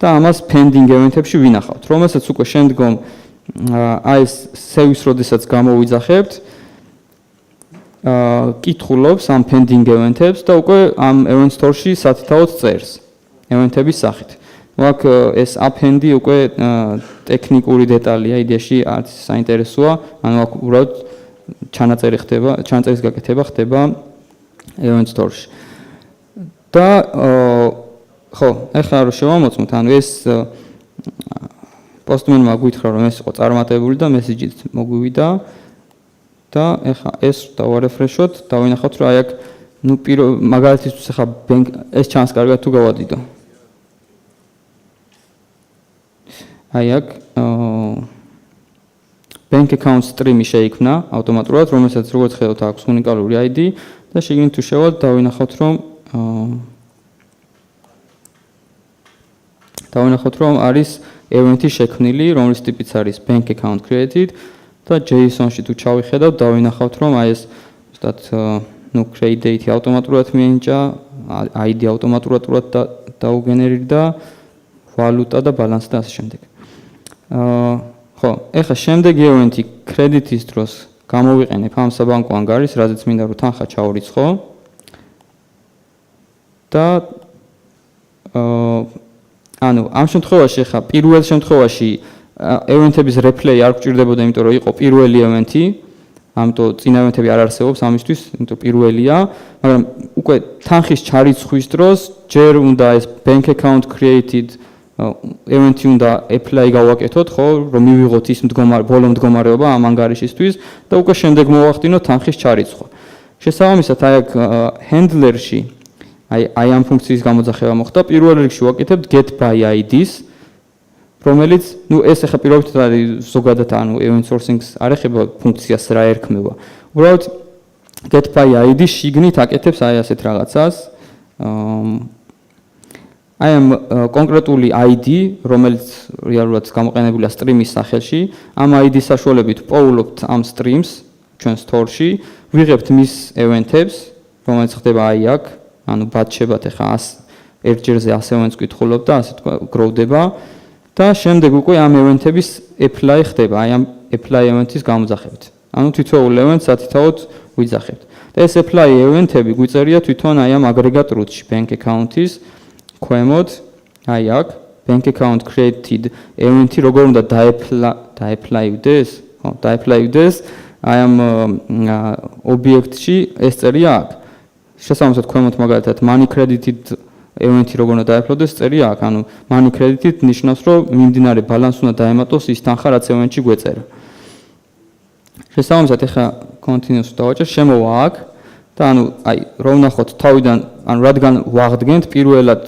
და ამას pending event-ებში ვინახავთ, რომელსაც უკვე შემდგომ აი ეს service როდესაც გამოვიძახებთ, კითხულობს ამ pending event-ებს და უკვე ამ event store-ში სათითაოდ წერს event-ების სახით. აქ ეს append-ი უკვე ტექნიკური დეტალია, იდეაში არც საინტერესოა, ანუ აქ უბრალოდ ჩანაწერის გაკეთება ხდება event store-ში. და ხო, ეხლა რო შევამოწმოთ, ანუ ეს პოსტმენმა გითხრა რომ ეს იყო წარმატებული და მესიჯით მოგვივიდა და ეხლა ეს დავარეფრეშოთ, დავინახოთ რომ აი აქ ნუ მაგალითისთვის ეხლა ეს ჩანს კარგად თუ გავადიდო. აი აქ bank account stream-ი შეიქმნა ავტომატურად, რომელსაც როგორც ხედავთ აქვს უნიკალური ID და შეგინით თუ შევალთ დავინახოთ რომ არის event-ი შექმნილი, რომლის ტიპიც არის bank account created და JSON-ში თუ ჩავიხედავთ, დავინახავთ რომ აი ეს ზუსტად ნუ create date ავტომატურად მიენიჭა, ID ავტომატურად დაუგენერირდა, ვალუტა და ბალანსი და ასე შემდეგ. ხო, ეხლა შემდეგი event-ი credit-ის დროს გამოვიყენებ ამ საბანკო ანგარიშს, რაზეც მინდა რომ თანხა ჩაურიცხო. და ანუ ამ შემთხვევაში ეხლა პირველ შემთხვევაში event-ების replay არ გვჭირდებოდა, იმიტომ რომ იყო პირველი event-ი, ამიტომ წინა event-ები არ არსებობს ამისთვის, იმიტომ პირველია, მაგრამ უკვე თანხის ჩარიცხვის დროს ჯერ უნდა ეს bank account created event-ი უნდა apply გავაკეთოთ, ხო, რომ მივიღოთ ის ბოლო მდგომარეობა ამ ანგარიშისთვის და უკვე შემდეგ მოვახდინოთ თანხის ჩარიცხვა. შესაბამისად, აი აქ handler-ში აი ამ ფუნქციის გამოძახება მოხდა, პირველ რიგში ვაკეთებთ get by ID-ს, რომელიც, ნუ ეს ახლა პირობითად არის ზოგადად, ანუ event sourcing-ს არ ეხება ფუნქციას რა ერქმევა. უბრალოდ get by ID შიგნით აკეთებს აი ასეთ რაღაცას. აი ამ კონკრეტული ID, რომელიც რეალურად გამოყენებულია stream-ის სახელში, ამ ID-ის საშუალებით პოულობთ ამ streams ჩვენ store-ში, ვიღებთ მის event-ებს, რომელიც ხდება აი აქ, ანუ ბატჩებად ეხა ერთჯერზე 100 events გკითხულობ და ასე თქვა growდება და შემდეგ უკვე ამ event-ების apply ხდება, აი ამ apply event-ის გამოძახებით. ანუ თითოეულ event-ს სათითაოდ ვიძახებთ. და ეს apply event-ები გვიწერია თვითონ აი ამ aggregate root-ში bank account-ის ქვემოთ, აი აქ bank account created event-ი როგორ უნდა დაეპლაივდეს, ხო, დაეპლაივდეს აი ამ ობიექტში ეს წერია აქ. შესაბამისად ქვემოთ მაგალითად money credited event-ი როგორ უნდა დაეპლოდდეს წერია აქ, ანუ money credited ნიშნავს რომ მიმდინარე ბალანსს უნდა დაემატოს ის თანხა რაც event-ში გვეწერა. შესაბამისად ეხა continuous დავაჭერ, შემოვა აქ და ანუ აი რომ ვნახოთ თავიდან, ანუ რადგან ვაღდგენთ პირველად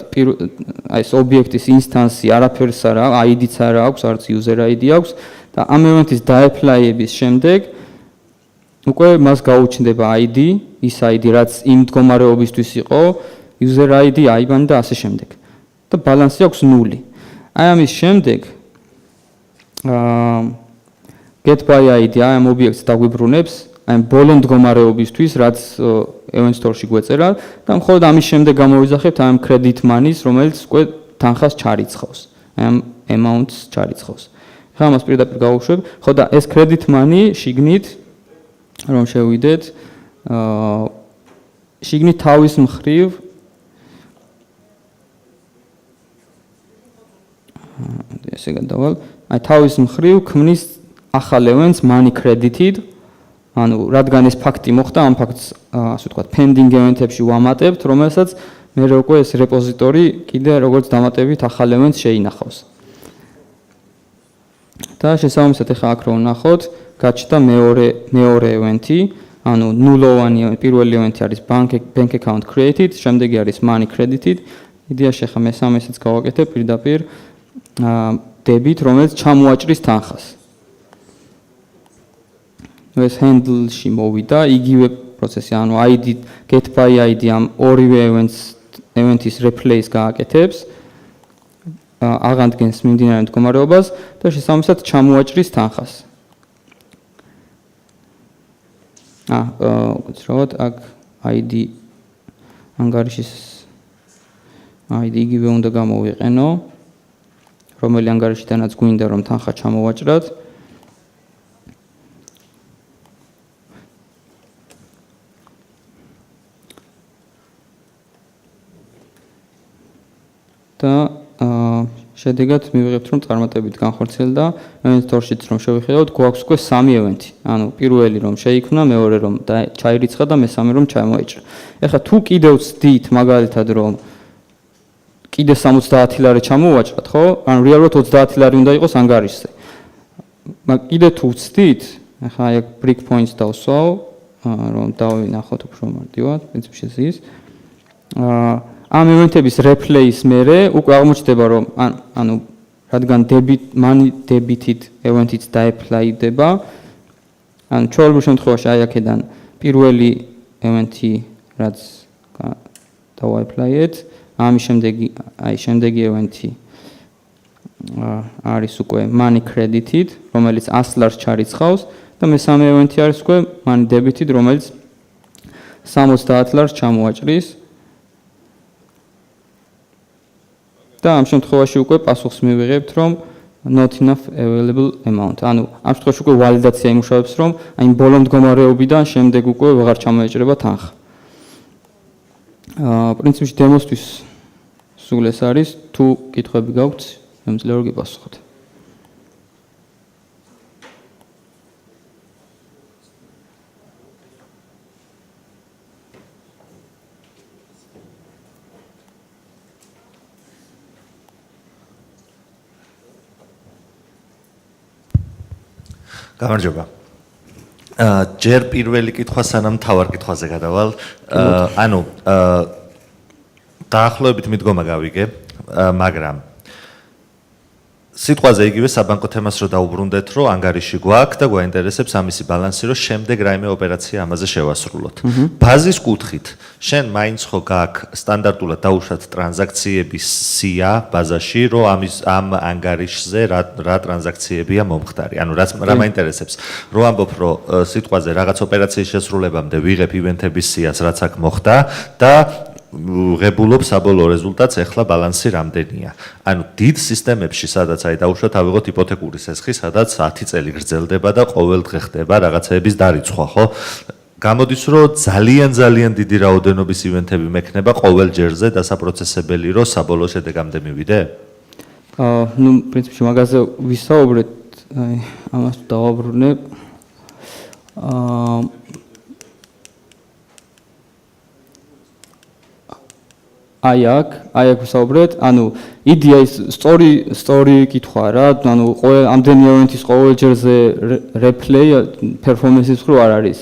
აი ეს ობიექტის ინსტანსი არაფერს არა, ID-ც არა აქვს, არც user ID აქვს და ამ event-ის დაეპლაიების შემდეგ უკვე მას გაუჩნდება ID, ის ID რაც იმ მდგომარეობისთვის იყო, user ID, IBAN და ასე შემდეგ. და ბალანსი აქვს 0. აი ამის შემდეგ get by ID აი ამ ობიექტს დაგვიბრუნებს, აი ამ ბოლო მდგომარეობისთვის, რაც event store-ში გვეწერა და მხოლოდ ამის შემდეგ გამოვიძახებთ აი ამ credit money-ს, რომელიც უკვე თანხას ჩარიცხავს. აი ამ amount-ს ჩარიცხავს. ხა ამას პირდაპირ გავუშვებ. ხო და ეს credit money შიგნით რომ შევიდეთ, შიგნით თავის მხრივ ესე გადავალ, აი თავის მხრივ ქმნის ახალ events money credited, ანუ რადგან ეს ფაქტი მოხდა, ამ ფაქტს ასე ვთქვათ, pending event-ებში ვამატებთ, რომელსაც მე უკვე ეს რეპოზიტორი კიდე როგორც დამატებით ახალ events შეინახავს. და შესაბამისად ახლა აქ რომ ვნახოთ, გაჩნდა მეორე event-ი, ანუ ნულოვანი პირველი event-ი არის bank account created, შემდეგი არის money credited. იდეაში ახლა მესამესაც გავაკეთებ პირდაპირ დებით, რომელიც ჩამოაჭრის თანხას. ეს handle-ში მოვიდა, იგივე პროცესი, ანუ ID get by ID ამ ორივე event-ის replace გააკეთებს, აღადგენს მიმდინარე მდგომარეობას და შესაბამისად ჩამოაჭრის თანხას. უცრავად აქ ID ანგარიშის ID იგივე უნდა გამოვიყენო, რომელი ანგარიშიდანაც გვინდა რომ თანხა ჩამოვაჭრათ. და შედეგად მივიღებთ რომ წარმატებით განხორციელდა ინვენტორშიც რომ შევხედოთ გვაქვს უკვე 3 ევენთი. ანუ პირველი რომ შეიქმნა, მეორე რომ ჩაირიცხა და მესამე რომ ჩამოეჭრა. ეხლა თუ კიდევ ვცდით მაგალითად რომ კიდე 70 ლარი ჩამოვაჭრათ, ხო? ანუ რეალურად 30 ლარი უნდა იყოს ანგარიშზე. მაგრამ კიდე თუ ვცდით, ეხლა აი break points დავსვავ, რომ დავინახოთ უფრო მარტივად, პრინციპში ის. ამ ევენთების replace მერე უკვე აღმოჩნდება რომ ანუ რადგან money debited event-იც დაეპლაიდება, ანუ ჩვეულებრივ შემთხვევაში აი აქედან პირველი event-ი რაც დავაეპლაიეთ, ამის შემდეგი event-ი არის უკვე money credited, რომელიც 100 ლარს ჩარიცხავს და მესამე event-ი არის უკვე money debited, რომელიც 70 ლარს ჩამოაჭრის. და ამ შემთხვევაში უკვე პასუხს მივიღებთ რომ not enough available amount. ანუ ამ შემთხვევაში უკვე ვალიდაცია იმუშავებს რომ აი ბოლო მდგომარეობიდან შემდეგ უკვე ვეღარ ჩამოეჭრება თანხა. პრინციპში დემოსთვის სულ ეს არის, თუ კითხვები გაქვთ, შემიძლია რომ გიპასუხოთ. გამარჯობა. ჯერ პირველი კითხვა სანამ თავარ კითხვაზე გადავალ. ანუ დაახლოებით მიდგომა გავიგე, მაგრამ სიტყვაზე იგივე საბანკო თემას რო დაუბრუნდეთ, რომ ანგარიში გვაქვს და გვაინტერესებს ამისი ბალანსი, რომ შემდეგ რაიმე ოპერაცია ამაზე შევასრულოთ. ბაზის კუთხით, შენ მაინც ხო გაქვს სტანდარტულად დაუშვათ ტრანზაქციების სია ბაზაში, რომ ამ ანგარიშზე რა ტრანზაქციებია მომხდარი. ანუ რა მაინტერესებს, რომ ამბობ, რომ სიტყვაზე რაღაც ოპერაციის შესრულებამდე ვიღებ ივენთების სიას, რაც აქ მოხდა და ღებულობ საბოლოო რეზულტატს, ეხლა ბალანსი რამდენია. ანუ დიდ სისტემებში, სადაც აი დაუშვათ ავიღოთ იპოთეკური სესხი, სადაც 10 წელი გრძელდება და ყოველ დღე ხდება რაღაცეების დარიცხვა, ხო? გამოდის, რომ ძალიან დიდი რაოდენობის ივენთები მექნება ყოველ ჯერზე დასაპროცესებელი, რომ საბოლოო შედეგამდე მივიდე? ნუ პრინციპში მაგაზე ვისაუბრეთ, აი ამას დავაბრუნებ. აი აქ ვისაუბრეთ, ანუ იდეა ის სწორი კითხვა რა, ანუ ამდენი ევენთის ყოველ ჯერზე replay performance-ის მხრივ არ არის.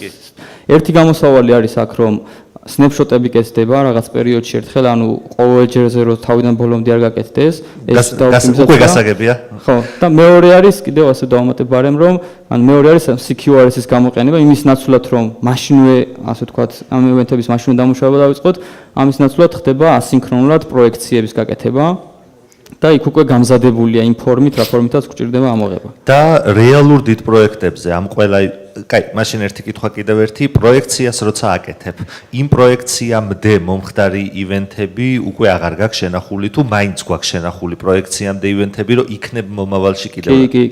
ერთი გამოსავალი არის აქ, რომ snapshot-ები კეთდება რაღაც პერიოდში ერთხელ, ანუ ყოველ ჯერზე რომ თავიდან ბოლომდე არ გაკეთდეს, ეს უკვე გასაგებია. ხო, და მეორე არის კიდევ ასე დავამატებ ბარემ, რომ ანუ მეორე არის CQRS-ის გამოყენება, იმის ნაცვლად რომ მაშინვე, ასე ვთქვათ, ამ ევენთების მაშინვე დამუშავება დავიწყოთ, ამის ნაცვლად ხდება ასინქრონულად პროექციების გაკეთება. და იქ უკვე გამზადებულია იმ ფორმით, რა ფორმითაც გვჭირდება ამოღება. და რეალურ დიდ პროექტებზე ამ ყველა, კაი, მაშინ ერთი კითხვა კიდევ ერთი, პროექციას როცა აკეთებ, იმ პროექციამდე მომხდარი ივენთები უკვე აღარ გაქვს შენახული თუ მაინც გვაქვს შენახული პროექციამდე ივენთები, რომ იქნებ მომავალში კიდევ. კი,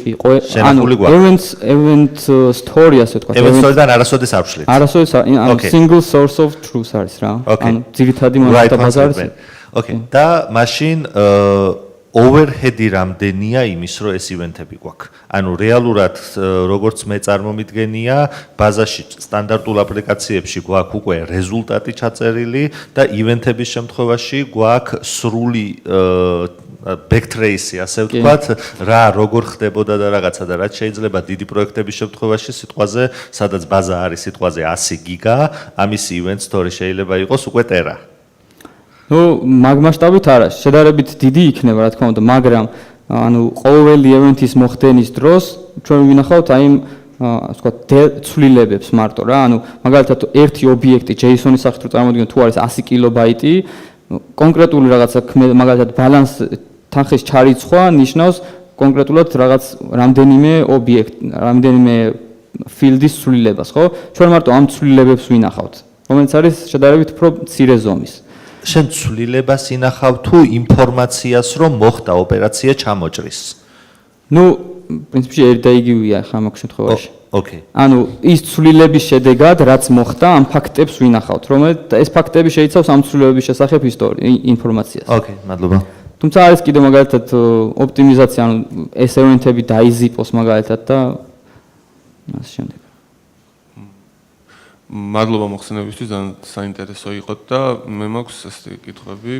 შენახული გვაქვს. Event story ასე ვთქვათ. Event story-დან არასოდეს არ ვშლით. არასოდეს, ანუ single source of truth არის რა. ანუ ძირითადი მონეტა ბაზა არის. ოკეი, და მაშინ overhead-ი რამდენია იმის, რომ ეს ივენთები გვაქვს. ანუ რეალურად როგორც მე წარმომიდგენია, ბაზაში სტანდარტულ აპლიკაციებში გვაქვს უკვე რეზულტატი ჩაწერილი და ივენთების შემთხვევაში გვაქვს სრული backtrace-ი, ასე ვთქვათ, რა როგორ ხდებოდა და რაღაცა და რაც შეიძლება დიდი პროექტების შემთხვევაში სიტყვაზე, სადაც ბაზა არის სიტყვაზე 100 გიგა, ამის event story შეიძლება იყოს უკვე ტერა. ნუ მაგ მასშტაბით არა, შედარებით დიდი იქნება, რა თქმა უნდა, მაგრამ ანუ ყოველი ევენთის მოხდენის დროს ჩვენ ვინახავთ აი ასე ვთქვათ ცვლილებებს მარტო რა, ანუ მაგალითად ერთი ობიექტი JSON-ის სახით რო წარმოვიდგინოთ, თუ არის 100 კილობაიტი, კონკრეტული რაღაცა მაგალითად ბალანს თანხის ჩარიცხვა ნიშნავს კონკრეტულად რაღაც რამდენიმე რამდენიმე ფილდის ცვლილებას, ხო? ჩვენ მარტო ამ ცვლილებებს ვინახავთ, რომელიც არის შედარებით უფრო მცირე ზომის. შენ ცვლილებას ინახავ თუ ინფორმაციას რომ მოხდა ოპერაცია ჩამოჭრის? ნუ პრინციპში ერთი და იგივეა ხა მაგ შემთხვევაში. ოკეი. ანუ ის ცვლილების შედეგად რაც მოხდა, ამ ფაქტებს ვინახავთ, რომელიც ეს ფაქტები შეიცავს ამ ცვლილებების შესახებ ინფორმაციას. ოკეი, მადლობა. თუმცა არის კიდევ მაგალითად ოპტიმიზაცია, ანუ ეს ევენთები დაიზიპოს მაგალითად და ასე შემდეგ. მადლობა მოხსენებისთვის, ძალიან საინტერესო იყო და მე მაქვს ესეთი კითხვები,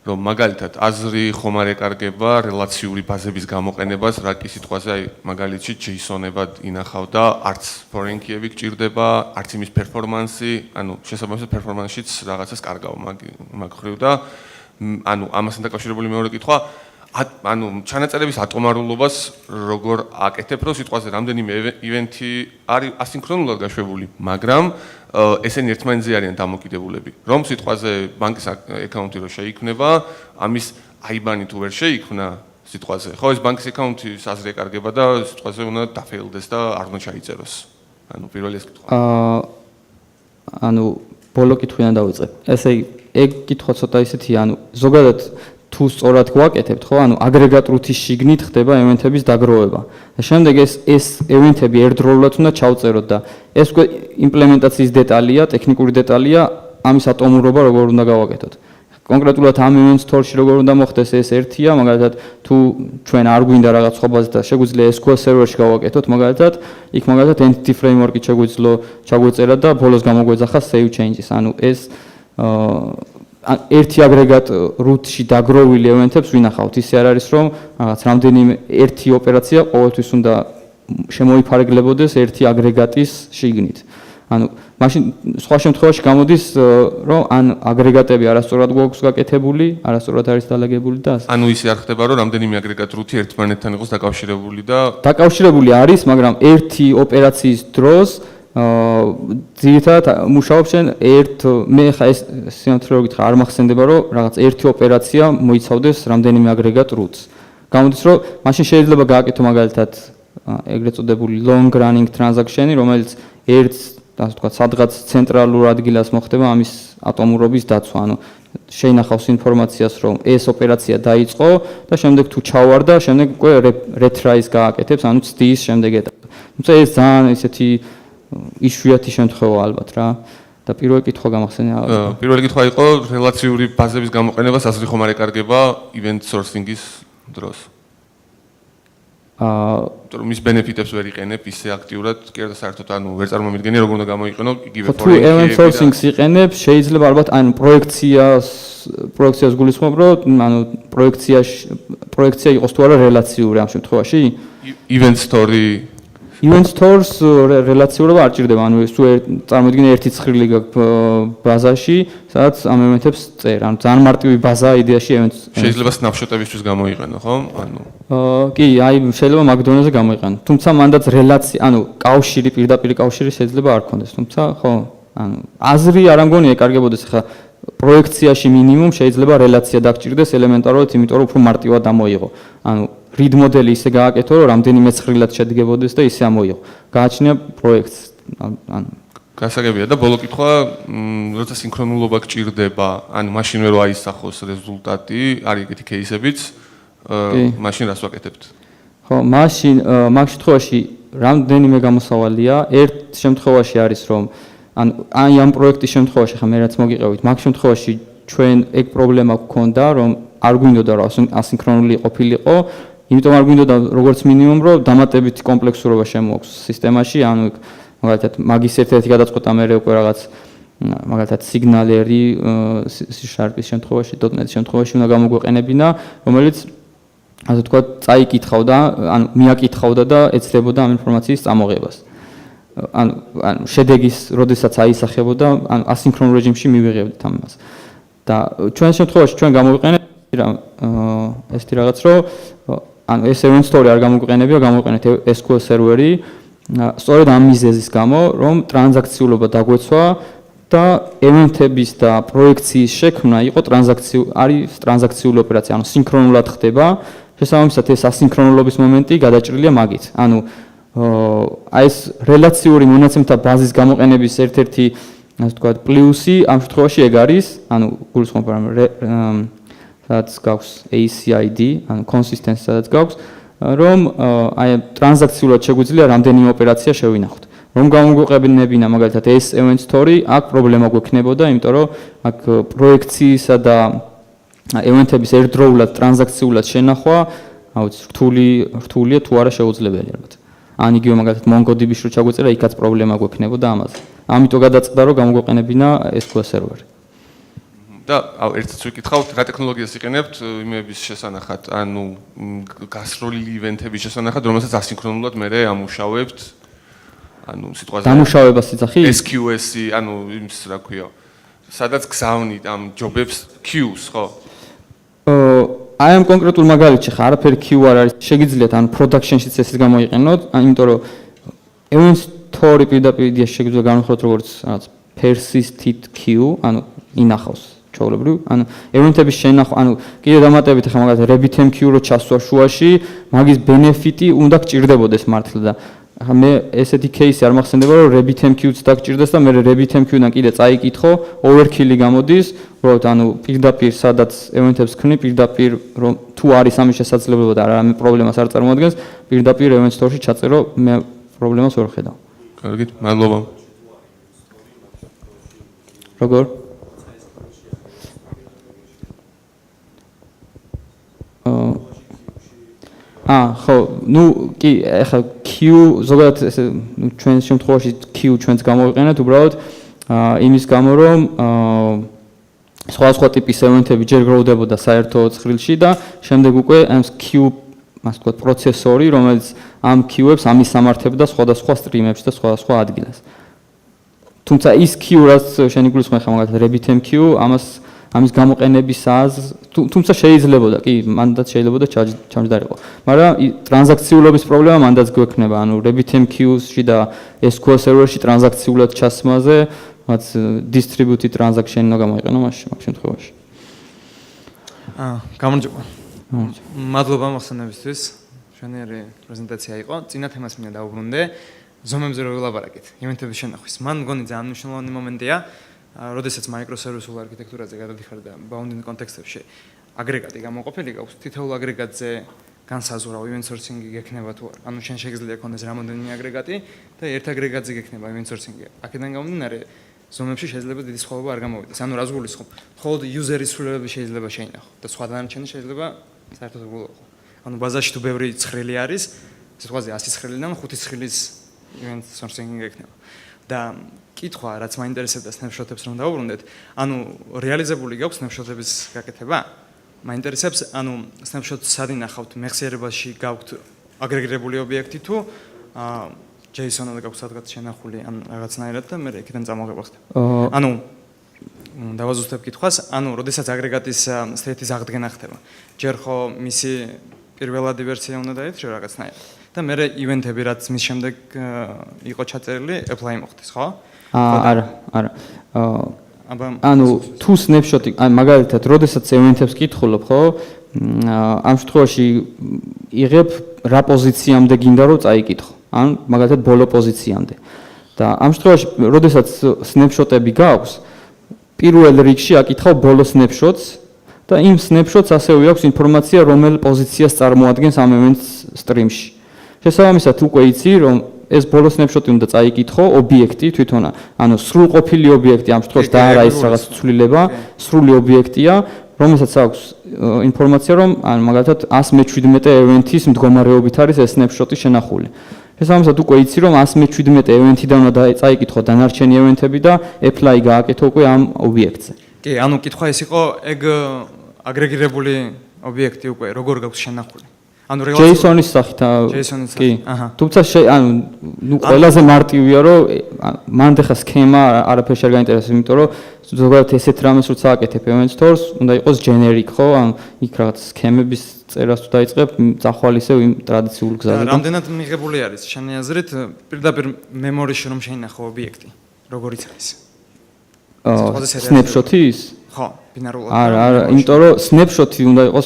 რომ მაგალითად აზრი ხომ არ ეკარგება რელაციური ბაზების გამოყენებას, რა კი სიტყვაზე, აი მაგალითში JSON-ებად ინახავ და არც foreign key-ები გჭირდება, არც იმის პერფორმანსი, ანუ შესაბამისად პერფორმანსშიც რაღაცას კარგავ მაგ ხრივ და ანუ ამასთან დაკავშირებული მეორე კითხვა, ანუ ჩანაწერების ატომარულობას როგორ აკეთებ, რომ სიტყვაზე რამდენიმე ივენთი არის ასინქრონულად გაშვებული, მაგრამ ესენი ერთმანეთზე არიან დამოკიდებულები. რომ სიტყვაზე ბანკის აკაუნტი რო შეიქმნება, ამის აიბანი თუ ვერ შეიქმნა სიტყვაზე, ხო ეს ბანკის აკაუნტის აზრი ეკარგება და სიტყვაზე უნდა დაფეილდეს და არ უნდა ჩაიწეროს. ანუ პირველი ეს კითხვა. ანუ ბოლო კითხვიდან დავიწყებ. ესე იგი, ეგ კითხვა ცოტა ისეთია, ანუ ზოგადად თუ სწორად გვაკეთებთ, ხო, ანუ აგრეგატ რუთის შიგნით ხდება ევენთების დაგროვება. და შემდეგ ეს ევენთები ერთდროულად უნდა ჩავწეროთ და ეს უკვე იმპლემენტაციის დეტალია, ტექნიკური დეტალია, ამის ატომურობა როგორ უნდა გავაკეთოთ. კონკრეტულად ამ event store-ში როგორ უნდა მოხდეს ეს ერთია, მაგალითად თუ ჩვენ არ გვინდა რაღაც სხვა ბაზა და შეგვიძლია SQL server-ში გავაკეთოთ, მაგალითად, იქ მაგალითად entity framework-ი შეგვიძლია ჩაგვეწერა და ბოლოს გამოგვეძახა save changes. ანუ ეს ერთი აგრეგატ root-ში დაგროვილი ევენთებს ვინახავთ. ისე არ არის რომ რაღაც რამდენიმე ერთი ოპერაცია ყოველთვის უნდა შემოიფარგლებოდეს ერთი აგრეგატის შიგნით. ანუ მაშინ სხვა შემთხვევაში გამოდის რომ ან აგრეგატები არასწორად გვაქვს გაკეთებული, არასწორად არის დალაგებული და ასე. ანუ ისე არ ხდება რომ რამდენიმე აგრეგატ რუთი ერთმანეთთან იყოს დაკავშირებული და დაკავშირებული არის, მაგრამ ერთი ოპერაციის დროს ძირითადად მუშაობს შენ მე ხა ეს სიამთრე რო გითხრა არ მახსენდება რომ რაღაც ერთი ოპერაცია მოიცავდეს რამდენიმე აგრეგატ რუთს. გამოდის რომ მაშინ შეიძლება გააკეთო მაგალითად ეგრეთ წოდებული long running transaction-ი, რომელიც ერთს ასე ვთქვათ, სადღაც ცენტრალურ ადგილას მოხდება ამის ატომურობის დაცვა. ანუ შეინახავს ინფორმაციას, რომ ეს ოპერაცია დაიწყო და შემდეგ თუ ჩავარდა, შემდეგ უკვე retries გააკეთებს, ანუ ცდის შემდეგ ეტაპი. თუმცა ეს ძალიან ისეთი იშვიათი შემთხვევა ალბათ რა. და პირველი კითხვა გამახსენია. პირველი კითხვა იყო რელაციური ბაზების გამოყენებას აზრი ხომ არ ეკარგება event sourcing-ის დროს. რომ ის benefit-ებს ვერ იყენებ ისე აქტიურად, კი არა საერთოდ ანუ ვერ წარმომიდგენი როგორ უნდა გამოიყენო იგივე foreign key-ები. თუ event sourcing-ს იყენებ, შეიძლება ალბათ ანუ პროექციას გულისხმობ, რომ ანუ პროექცია იყოს თუ არა რელაციური ამ შემთხვევაში? event story event stores რელაციურობა არ ჭირდება, ანუ ეს თუ წარმოვიდგინე ერთი ცხრილი ბაზაში, სადაც ამ ევენთებს წერ. ანუ ძალიან მარტივი ბაზაა იდეაში event. შეიძლება snapshot-ებისთვის გამოიყენო, ხო? ანუ კი, აი შეიძლება მაგდონეზე გამოიყენო. თუმცა მანდაც რელაცია, ანუ კავშირი, პირდაპირ კავშირი შეიძლება არ ქონდეს, თუმცა ხო, ანუ აზრი არ ამგონია ეკარგებოდეს, ხა პროექციაში მინიმუმ შეიძლება რელაცია დაგჭირდეს ელემენტარულად, იმიტომ რომ უფრო მარტივად ამოიღო. ანუ read მოდელი ისე გააკეთო, რომ რამდენიმე ცხრილად შედგებოდეს და ისე ამოიღო. გააჩნია პროექტს. ანუ გასაგებია და ბოლო კითხვა, როცა სინქრონულობა გჭირდება, ანუ მაშინ ვერ აისახოს რეზულტატი, არის ეგეთი кейსებიც, მაშინ რას ვაკეთებთ? ხო, მაშინ მაგ შემთხვევაში რამდენიმე გამოსავალია. ერთ შემთხვევაში არის რომ ანუ აი ამ პროექტის შემთხვევაში ხა მე რაც მოგიყევით, მაგ შემთხვევაში ჩვენ ეგ პრობლემა გქონდა, რომ არ გვინდოდა რომ ასინქრონული ყოფილიყო, იმიტომ არ გვინდოდა როგორც მინიმუმ რომ დამატებითი კომპლექსურობა შემოაქვს სისტემაში, ანუ მაგალითად მაგის ერთ-ერთი გადაწყვეტა მე უკვე რაღაც მაგალითად სიგნალერი C#-ის შემთხვევაში, .NET-ის შემთხვევაში უნდა გამოგვეყენებინა, რომელიც ასე ვთქვათ, წაიკითხავდა, ანუ მიაკითხავდა და ეცდებოდა ამ ინფორმაციის წამოღებას. ანუ შედეგის, როდესაც აისახებოდა, ანუ ასინქრონულ რეჟიმში მივიღებდით ამას. და ჩვენ შემთხვევაში ჩვენ გამოვიყენეთ ესეთი რაღაც, რომ ანუ ეს event story არ გამოგვიყენებია, გამოიყენეთ SQL server-ი, სწორედ ამ მიზეზის გამო, რომ ტრანზაქციულობა დაგვეცვა და event-ების და პროექციის შექმნა იყო ტრანზაქციული ოპერაცია, ანუ სინქრონულად ხდება. შესაბამისად ეს ასინქრონულობის მომენტი გადაჭრილია მაგით. ანუ აი ეს რელაციური მონაცემთა ბაზის გამოყენების ერთ-ერთი ასე ვთქვათ პლუსი ამ შემთხვევაში ეგ არის, ანუ გულისხმობ რომ სადაც გაქვს ACID, ანუ consistency სადაც გაქვს, რომ აი ტრანზაქციულად შეგვიძლია რამდენიმე ოპერაცია შევინახოთ. რომ გამოგვეყენებინა მაგალითად ეს event story, აქ პრობლემა გვექნებოდა, იმიტომ რომ აქ პროექციისა და event-ების ერთდროულად ტრანზაქციულად შენახვა, აუც რთულია თუ არა შეუძლებელია ალბათ. ან იგივე მაგალითად MongoDB-ში რო ჩაგვეწერა, იქაც პრობლემა გვექნებოდა ამაზე. ამიტომ გადაწყდა რომ გამოგვეყენებინა SQL server-ი. და ერთიც ვიკითხავთ, რა ტექნოლოგიას იყენებთ იმების შესანახად, ანუ გასროლილი ივენთების შესანახად, რომელსაც ასინქრონულად მე ამუშავებთ, ანუ სიტყვაზე დამუშავებას იცახი? SQS-ი, ანუ იმის რა ქვია, სადაც გზავნით ამ ჯობებს queues, ხო? აი ამ კონკრეტულ მაგალითში ხა არაფერი queue არ არის. შეგიძლიათ ან production-შიც ესეც გამოიყენოთ, იმიტომ რომ event story პირდაპირ იდეაში შეგიძლია განვიხილოთ როგორც რაღაც persistent queue, ანუ ინახავს ჩვეულებრივ, ანუ event-ების შენახვა, ანუ კიდე დამატებით ხა მაგალითად RabbitMQ რო ჩასვა შუაში, მაგის benefit-ი უნდა გჭირდებოდეს მართლა და ახლა მე ესეთი кейსი არ მახსენდება რომ RabbitMQ-ც დაგჭირდეს და მე RabbitMQ-დან კიდე წაიკითხო, overkill-ი გამოდის, უბრალოდ ანუ პირდაპირ სადაც event-ებს ქნი, პირდაპირ რომ თუ არის ამის შესაძლებლობა და რამე პრობლემას არ წარმოადგენს, პირდაპირ event store-ში ჩაწერო, მე პრობლემას ვერ ხედავ. კარგით, მადლობა. როგორ? ხო, ნუ კი, ახლა queue ზოგადად ესე ჩვენ შემთხვევაში queue ჩვენც გამოვიყენეთ უბრალოდ იმის გამო რომ სხვა ტიპის event-ები ჯერ გროვდებოდა საერთო ცხრილში და შემდეგ უკვე ამ queue ასე ვთქვათ პროცესორი, რომელიც ამ queue-ებს ამისამართებდა სხვადასხვა სტრიმებში და სხვადასხვა ადგილას. თუმცა ის queue, რაც შენ იგულისხმე ხა მაგალითად RabbitMQ, ამის გამოყენებისას, თუმცა შეიძლებოდა, კი, მანდაც შეიძლებოდა ჩამჯდარიყო. მაგრამ ტრანზაქციულობის პრობლემა მანდაც გვექნება, ანუ RabbitMQ-ში და SQL server-ში ტრანზაქციულად ჩასმაზე, რაც distributed transaction უნდა გამოიყენო მაშინ მაგ შემთხვევაში. გამარჯობა. მადლობა მოხსენებისთვის. შვენიერი პრეზენტაცია იყო. წინა თემას მინდა დავუბრუნდე. ზომებზე რო ვილაპარაკეთ, ივენთების შენახვის. მან მგონი ძალიან მნიშვნელოვანი მომენტია. როდესაც microservices არქიტექტურაზე გადადიხარ და bounding კონტექსტებში აგრეგატი გამოყოფილი გაქვს, თითოეულ აგრეგატზე განსაზღვრავ event sourcing-ი გექნება თუ არა. ანუ შენ შეგიძლია ქონდეს რამოდენიმე აგრეგატი და ერთ აგრეგატზე გექნება event sourcing-ი. აქედან გამომდინარე, ზომებში შეიძლება დიდი სხვაობა არ გამოვიდეს. ანუ რას გულისხმობ? მხოლოდ user-ის ცვლილებები შეიძლება შეინახო და სხვა დანარჩენი შეიძლება საერთოდ გულოყო. ანუ ბაზაში თუ ბევრი ცხრილი არის, სიტყვაზე 100 ცხრილიდან 5 ცხრილის event sourcing-ი გექნება. და კითხვა, რაც მაინტერესებდა snapshot-ებს რომ დავუბრუნდეთ, ანუ რეალიზებული გაქვს snapshot-ების გაკეთება? მაინტერესებს, ანუ snapshot-ს სად ინახავთ, მეხსიერებაში გაქვთ აგრეგირებული ობიექტი თუ JSON-ად გაქვთ სადღაც შენახული ან რაღაცნაირად და მე იქიდან წამოღება ხდება. ანუ დავაზუსტებ კითხვას, ანუ როდესაც აგრეგატის state-ის აღდგენა ხდება, ჯერ ხო მისი პირველადი ვერსია უნდა დაეთრიო რაღაცნაირად. და მე ივენთები რაც მის შემდეგ იყო ჩაწერილი, apply მოხდეს, ხო? არა. ანუ თუ snapshot-ი, აი მაგალითად, როდესაც event-ებს კითხულობ, ხო? ამ შემთხვევაში იღებ რა პოზიციამდე გინდა რომ წაიკითხო. ან მაგალითად ბოლო პოზიციამდე. და ამ შემთხვევაში, როდესაც snapshot-ები გაქვს, პირველ რიგში აკითხავ ბოლო snapshot-ს და იმ snapshot-ს ასევე აქვს ინფორმაცია, რომელ პოზიციას წარმოადგენს ამ event stream-ში. შესაბამისად უკვე იცი რომ ეს ბოლო snapshot-ი უნდა წაიკითხო ობიექტი თვითონ, ანუ სრულყოფილი ობიექტი ამ შემთხვევაში და არა ის რაღაც ცვლილება, სრული ობიექტია, რომელსაც აქვს ინფორმაცია რომ ან მაგალითად 117 event-ის მდგომარეობით არის ეს snapshot-ი შენახული. შესაბამისად უკვე იცი რომ 117 event-იდან უნდა წაიკითხო დანარჩენი event-ები და apply გააკეთო უკვე ამ ობიექტზე. კი, ანუ კითხვა ეს იყო ეგ აგრეგირებული ობიექტი უკვე როგორ გაქვს შენახული. ანუ JSON-ის სახით კი. თუმცა ყველაზე მარტივია რომ მანდ ახლა სქემა არაფერს არ გაინტერესებს, იმიტომ რომ ზოგადად ესეთ რამეს როცა აკეთებ event stores, უნდა იყოს generic, ხო? ანუ იქ რაღაც სქემების წერას თუ დაიწყებ, წახვალ ისევ იმ ტრადიციულ გზაზე. რამდენად მიღებული არის შენი აზრით პირდაპირ მემორიში რომ შეინახო ობიექტი, როგორიც არის? Snapshot-ის? ხო, ბინარულად. არა, იმიტომ რომ snapshot-ი უნდა იყოს,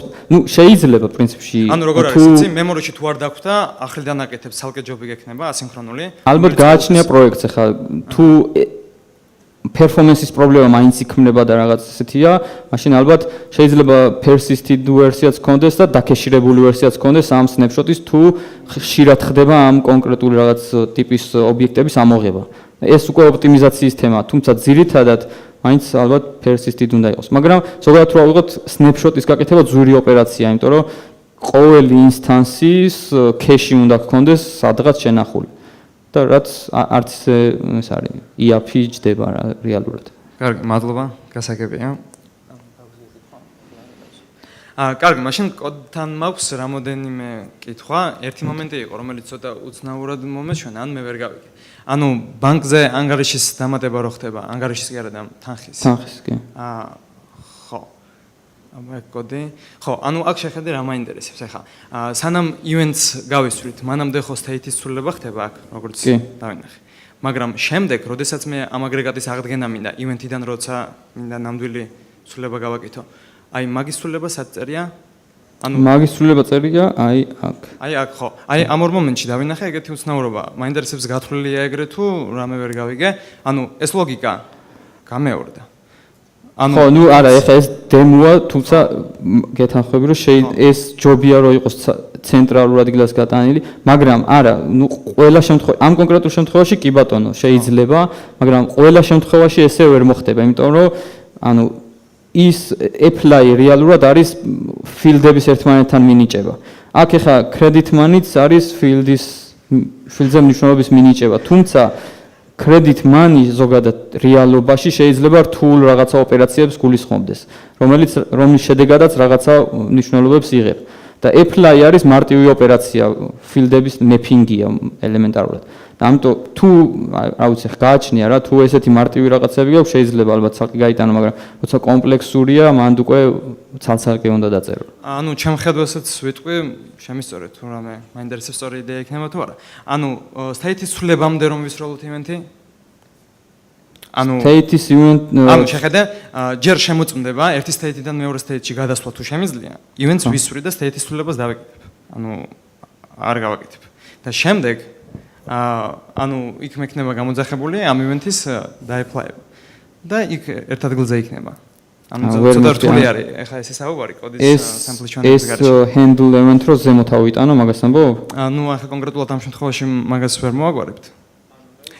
შეიძლება პრინციპში. ანუ როგორ არის, იცი, მემორიში თუ არ დაგვდა, ახლიდან აკეთებს ცალკე ჯობი გექნება, ასინქრონული. ალბათ გააჩნია პროექტს ახლა, თუ performance-ის პრობლემა მაინც იქმნება და რაღაც ესეთია, მაშინ ალბათ შეიძლება persisted ვერსიაც გქონდეს და დაკეშირებული ვერსიაც გქონდეს ამ snapshot-ის, თუ ხშირად ხდება ამ კონკრეტული რაღაც ტიპის ობიექტების ამოღება. ეს უკვე ოპტიმიზაციის თემაა, თუმცა ძირითადად მაინც ალბათ persisted უნდა იყოს. მაგრამ ზოგადად რო ავიღოთ snapshot-ის გაკეთება ძვირი ოპერაცია, იმიტომ რომ ყოველი ინსტანსის cache უნდა გქონდეს სადღაც შენახული. და რაც არც ეს არის ERP ჯდება რეალურად. კარგი, მადლობა, გასაგებია. კარგი, მაშინ კოდთან მაქვს რამოდენიმე კითხვა. ერთი მომენტი იყო, რომელიც ცოტა უცნაურად მომეჩვენა, ან მე ვერ გავიგე. ანუ ბანკზე ანგარიშის დამატება რო ხდება, ანგარიშის კი არა და თანხის. თანხის, კი. ხო. კოდი. ხო, ანუ აქ შეხედე რა მაინტერესებს ახლა. სანამ events გავისვრით, მანამდე ხო state-ის ცვლილება ხდება აქ, როგორც დავინახე. მაგრამ შემდეგ, როდესაც მე ამ აგრეგატის აღდგენა მინდა, event-იდან როცა მინდა ნამდვილი ცვლილება გავაკეთო, აი მაგის ცვლილება სად წერია? ანუ მაგის ცვლილება წერია აი აქ. აი აქ ხო. აი ამ ორ მომენტში დავინახე ეგეთი უცნაურობა. მაინტერესებს გათვლილია ეგრე თუ რამე ვერ გავიგე? ანუ ეს ლოგიკა გამეორდა. ხო, არა, ეხლა ეს დემოა, თუმცა გეთანხმები რომ ეს ჯობია რომ იყოს ცენტრალურ ადგილას გატანილი, მაგრამ არა, ყველა შემთხვევაში, ამ კონკრეტულ შემთხვევაში კი ბატონო, შეიძლება, მაგრამ ყველა შემთხვევაში ესე ვერ მოხდება, იმიტომ რომ ანუ ის apply რეალურად არის field-ების ერთმანეთთან მინიჭება. აქ ეხლა credit money-ც არის field-ზე მნიშვნელობის მინიჭება, თუმცა credit money ზოგადად რეალობაში შეიძლება რთულ რაღაცა ოპერაციებს გულისხმობდეს, რომლის შედეგადაც რაღაცა მნიშვნელობებს იღებ. და apply არის მარტივი ოპერაცია, field-ების mapping-ია ელემენტარულად. ამიტომ თუ რა ვიცი, გააჩნია რა, თუ ესეთი მარტივი რაღაცები გაქვს, შეიძლება ალბათ ცალკე გაიტანო, მაგრამ როცა კომპლექსურია, მანდ უკვე ცალ-ცალკე უნდა დაწერო. ანუ ჩემ ხედვასაც ვიტყვი, შემისწორეთ თუ რამე მაინტერესებს სწორი იდეა იქნება თუ არა. ანუ state-ის ცვლილებამდე რომ ვისროლოთ event-ი? ანუ state-ის event ანუ შეხედე, ჯერ შემოწმდება ერთი state-დან მეორე state-ში გადასვლა თუ შემიძლია, event-ს ვისვრი და state-ის ცვლილებას დავეკეთებ. ანუ არ გავაკეთებ. და შემდეგ ანუ იქ მექნება გამოძახებული ამ event-ის დაეპლაება. და იქ ერთ ადგილზე იქნება. ანუ ცოტა რთული არის. ეხლა ესე საუბარი კოდის sample channel-ის გარშემო. ეს handle event რო ზემოთ ავიტანო, მაგას ამბობ? ანუ ახლა კონკრეტულად ამ შემთხვევაში მაგას ვერ მოვაგვარებთ.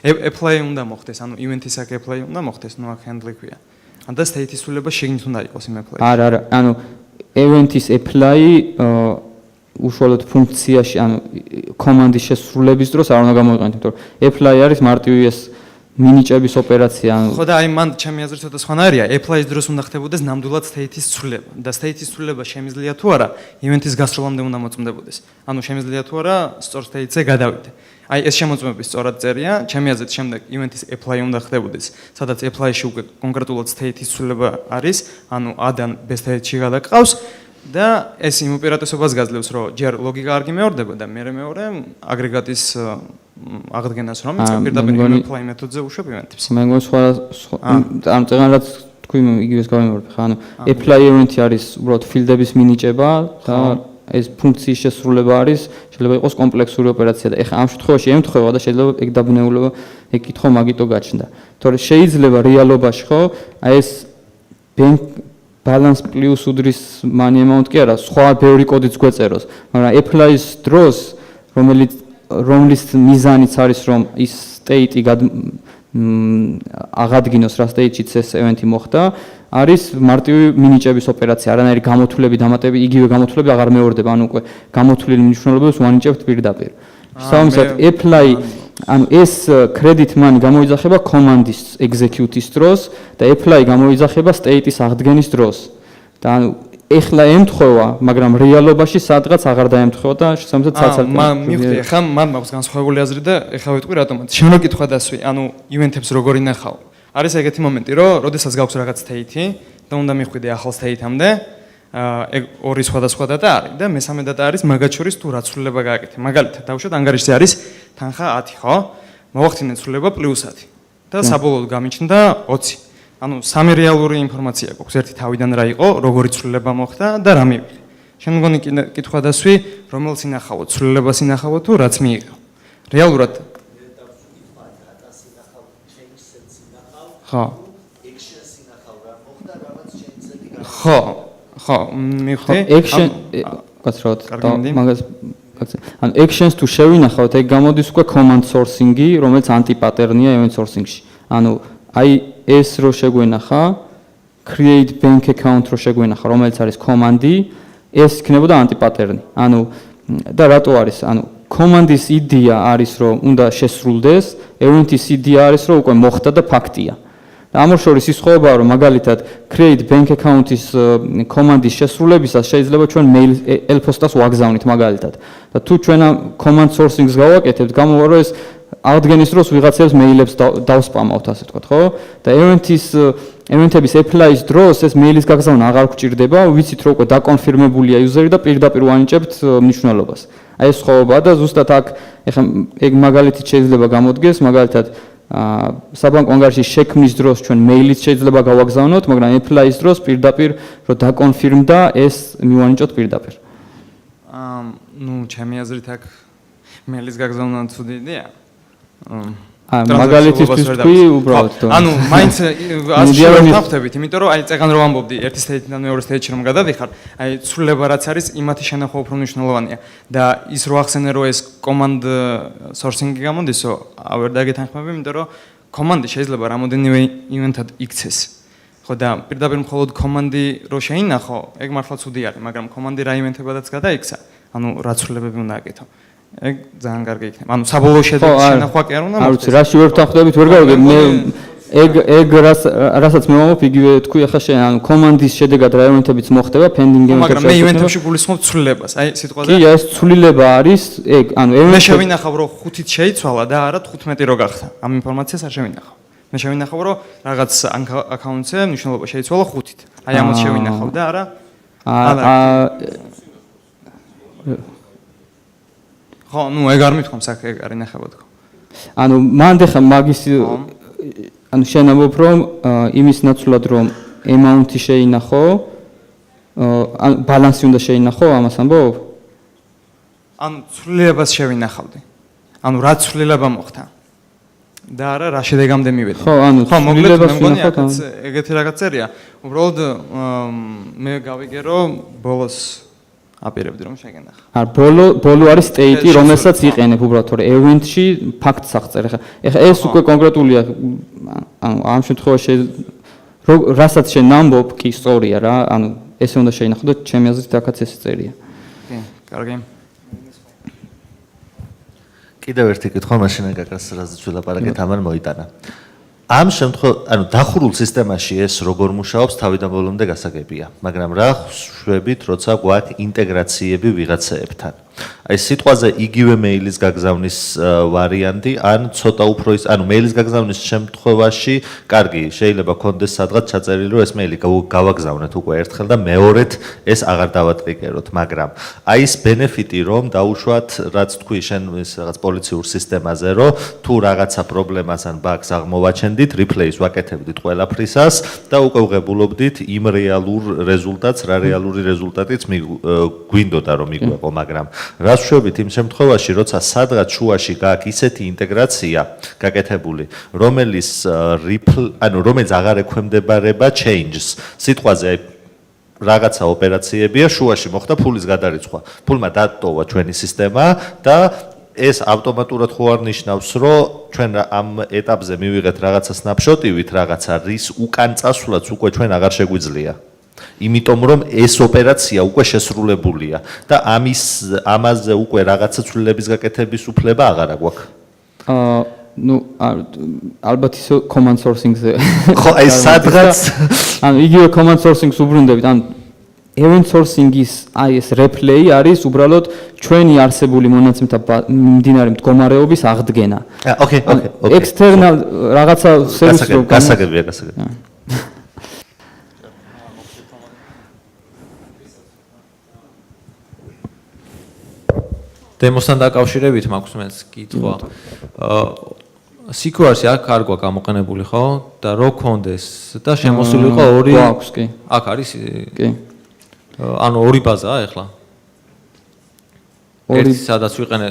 apply უნდა მოხდეს, ანუ event-ის აქ apply უნდა მოხდეს, ნუ აქ handle ქვია. ან და state-ის ცვლილება შეგნით უნდა იყოს იმ apply-ში. არა, ანუ event-ის apply უშუალოდ ფუნქციაში, ანუ კომანდის შესრულების დროს არ უნდა გამოიყენოთ, იმიტომ რომ apply არის მარტივი ეს მინიჭების ოპერაცია. ხო და აი მან ჩემი აზრით ცოტა სხვანაირია, apply-ის დროს უნდა ხდებოდეს ნამდვილად state-ის ცვლილება. და state-ის ცვლილება შემიძლია თუ არა, event-ის გასროლამდე უნდა მოწმდებოდეს. ანუ შემიძლია თუ არა, სწორ state-ზე გადავიდე. აი ეს შემოწმები სწორად წერია, ჩემი აზრით შემდეგ event-ის apply უნდა ხდებოდეს, სადაც apply-ში უკვე კონკრეტულად state-ის ცვლილება არის, ანუ A-დან B state-ში გადაყავს. და ეს იმ უპირატესობას გაძლევს, რომ ჯერ ლოგიკა არ გიმეორდება და მეორე აგრეგატის აღდგენას რომ იწევ პირდაპირ apply მეთოდზე უშვებ event-ებს. მე მგონი სხვა ამ წეგანაც თქვი იგივეს გავიმეორებ ხა, ანუ apply event-ი არის უბრალოდ field-ების მინიჭება და ეს ფუნქციის შესრულება არის, შეიძლება იყოს კომპლექსური ოპერაცია და ეხლა ამ შემთხვევაში ემთხვევა და შეიძლება ეგ დაბნეულება ეგ კითხვა მაგიტო გაჩნდა. თორე შეიძლება რეალობაში ხო, აი ეს balance plus უდრის money amount კი არა, სხვა ბევრი კოდიც გვეწეროს, მაგრამ apply-ის დროს, რომლის მიზანიც არის, რომ ის state-ი აღადგინოს რა state-შიც ეს event-ი მოხდა, არის მარტივი მინიჭების ოპერაცია, არანაირი გამოთვლები, დამატები, იგივე გამოთვლები აღარ მეორდება, ანუ უკვე გამოთვლილი მნიშვნელობებს ვანიჭებთ პირდაპირ. შესაბამისად, apply ანუ ეს credit money გამოიძახება კომანდის execute-ის დროს და apply გამოიძახება state-ის აღდგენის დროს. და ანუ ეხლა ემთხვევა, მაგრამ რეალობაში სადღაც აღარ დაემთხვევა და შესაბამისად ცალ-ცალ. მივხვდი, ახლა მან მაქვს განსხვავებული აზრი და ეხლა ვიტყვი რატომაც. შემო კითხვა დასვი, ანუ ივენთებს როგორ ინახავ. არის ეგეთი მომენტი, რომ როდესაც გაქვს რაღაც state და უნდა მიხვიდე ახალ state-ამდე, ეგ ორი სხვადასხვა data არის და მესამე data არის მაგათ შორის თუ რა ცვლილება გააკეთე. მაგალითად, დავუშვათ ანგარიშზე არის თანხა 10, ხო? მოვახდინე ცვლილება +10 და საბოლოოდ გამიჩნდა 20. ანუ სამი რეალური ინფორმაცია გვაქვს. ერთი თავიდან რა იყო, როგორი ცვლილება მოხდა და რა მივიღე. შემდგომი კითხვა დასვი, რომელს ინახავო, ცვლილებას ინახავო თუ რაც მიიღო. რეალურად ხო, მივხვდი. Action, გასწროთ. მაგას ანუ actions თუ შევინახავთ, ეგ გამოდის უკვე command sourcing-ი, რომელიც anti-pattern-ია event sourcing-ში. ანუ აი ეს რო შეგვენახა create bank account რო შეგვენახა, რომელიც არის command-ი, ეს იქნებოდა anti-pattern-ი. ანუ და რატო არის? ანუ command-ის იდეა არის, რომ უნდა შესრულდეს, event-ის იდეა არის, რომ უკვე მოხდა და ფაქტია. და ამ შორის ის ხვევაა, რომ მაგალითად create bank account-ის command-ის შესრულებისას შეიძლება ჩვენ mail elpost-ას ვაგზავნით მაგალითად. და თუ ჩვენ ამ command sourcing-ს გავაკეთებთ, გამოვა რომ ეს აღდგენის დროს ვიღაცებს მეილებს დავსპამავთ, ასე ვთქვათ, ხო? და event-ების apply-ის დროს ეს მეილის გაგზავნა აღარ გვჭირდება, ვიცით რომ უკვე დაკონფირმებულია user-ი და პირდაპირ ვანიჭებთ მნიშვნელობას. აი ეს ხვევაა და ზუსტად აქ ეხლა ეგ მაგალითით შეიძლება გამოდგეს, მაგალითად საბანკო ანგარიშის შექმნის დროს ჩვენ მეილით შეიძლება გავაგზავნოთ, მაგრამ apply-ის დროს პირდაპირ რომ დაკონფირმდა ეს მივანიჭოთ პირდაპირ. ნუ ჩემი აზრით აქ მეილის გაგზავნა ცუდი იდეაა. მაგალითისთვის თქვი უბრალოდ. ანუ მაინც ასე შევხვდებით, იმიტომ რომ აი წეგან რო ამბობდი ერთი state-დან მეორე state-ში რომ გადავიხარ, აი ცვლილება რაც არის, იმათი შენახვა უფრო მნიშვნელოვანია და ის რო ახსენე რომ ეს command sourcing-ი გამოდისო, ვერ დაგეთანხმები, იმიტომ რომ command-ი შეიძლება რამოდენიმე event-ად იქცეს. ხო და პირდაპირ მხოლოდ command-ი რო შეინახო, ეგ მართლა ცუდი არის, მაგრამ command-ი რა event-ებადაც გადაიქცა, ანუ რა ცვლილებები უნდა აკეთო. ეგ ძალიან კარგი იქნება. ანუ საბოლოო შენახვა კი არ უნდა მოხდეს. არ ვიცი, რაში ვერ ვთანხმდებით, ვერ გავიგე. მე ეგ რასაც მე ვამბობ, იგივე თქვი ახლა შენ, ანუ command-ის შედეგად რა event-ებიც მოხდება, pending event-ებში. მაგრამ მე event-ებში გულისხმობ ცვლილებას. აი სიტყვაზე. კი, ეს ცვლილება არის, ეგ, ანუ მე შევინახავ რომ 5-ით შეიცვალა და არა 15 რო გახდა. ამ ინფორმაციას არ შევინახავ. მე შევინახავ რომ რაღაც account-ზე მნიშვნელობა შეიცვალა 5-ით. აი ამას შევინახავ და არა ხო, ნუ ეგ არ მithkoms აქ ეგ არ ინახება თქო. ანუ მანდ ახლა მაგის ანუ შენ ამბობ რომ იმის ნაცვლად რომ amount-ი შეინახო, ანუ ბალანსი უნდა შეინახო, ამას ამბობ? ანუ ცვლილებას შევინახავდი. ანუ რა ცვლილება მოხდა? და არა რა შედეგამდე მივედი. ხო, ანუ ცვლილებას შევინახავ. ეგეთი რაღაც წერია. უბრალოდ მე გავიგე რომ ბოლოს აპირებდი რომ შეგენახა. არ ბოლო არის state-ი, რომელსაც იყენებ უბრალოდ, თორე event-ში ფაქტს აღწერ. ეხლა ეს უკვე კონკრეტულია, ანუ ამ შემთხვევაში რასაც შენ ამბობ, კი სწორია რა, ანუ ესე უნდა შეინახო და ჩემი აზრით აქაც ესე წერია. კი, კარგი. კიდევ ერთი კითხვა მაშინ გაკას რაზეც ვილაპარაკეთ, ამან მოიტანა. ამ შემთხვევაში, ანუ დახურულ სისტემაში ეს როგორ მუშაობს, თავიდან ბოლომდე გასაგებია, მაგრამ რა ხვდებით, როცა გვაქვს ინტეგრაციები ვიღაცეებთან. აი სიტყვაზე იგივე მეილის გაგზავნის ვარიანტი, ან ცოტა უფრო ის, ანუ მეილის გაგზავნის შემთხვევაში, კარგი, შეიძლება კონდეს სადღაც ჩაწერილი, რომ ეს მეილი გავაგზავნეთ უკვე ერთხელ და მეორედ ეს აღარ დავატყიკეროთ, მაგრამ აი ეს ბენეფიტი, რომ დაუშვათ, რაც თქვი შენ ის რაღაც პოლიციურ სისტემაზე, რომ თუ რაღაცა პრობლემას ან ბაგს აღმოვაჩენდით, replace ვაკეთებდით ყველაფრისას და უკვე ვღებულობდით იმ რეალურ რეზულტატს, რა რეალური რეზულტატიც გვინდოდა რომ მიგვეყო, მაგრამ რას შვებით იმ შემთხვევაში, როცა სადღაც შუაში გააქვს ისეთი ინტეგრაცია გაკეთებული, რომელიც აღარ ექვემდებარება changes. სიტყვაზე რაღაცა ოპერაციებია, შუაში მოხდა ფულის გადარიცხვა. ფულმა დატოვა ჩვენი სისტემა და ეს ავტომატურად ხო არ ნიშნავს, რომ ჩვენ ამ ეტაპზე მივიღეთ რაღაცა snapshot-ივით, რაღაცა რის უკან წასვლაც უკვე ჩვენ აღარ შეგვიძლია. იმიტომ რომ ეს ოპერაცია უკვე შესრულებულია და ამაზე უკვე რაღაცა ცვლილების გაკეთების უფლება აღარ აქვს. ნუ ალბათ ის command sourcing-ზე. ხო, აი სადღაც ანუ იგივე command sourcing-ს უბრუნდებით, ანუ event sourcing-ის აი ეს replay არის უბრალოდ ჩვენი არსებული მონაცემთა მიმდინარე მდგომარეობის აღდგენა. Okay. External რაღაცა სერვისი რო გასაგებია. დემოსთან დაკავშირებით მაქვს მეც კითხვა. SQL-ში აქ არ გვაქვს გამოყენებული, ხო? და რო კონდეს და შემოსული იყო ორი. გვაქვს, კი. აქ არის? კი. ანუ ორი ბაზაა ახლა. ორი სადაც ვიყენე.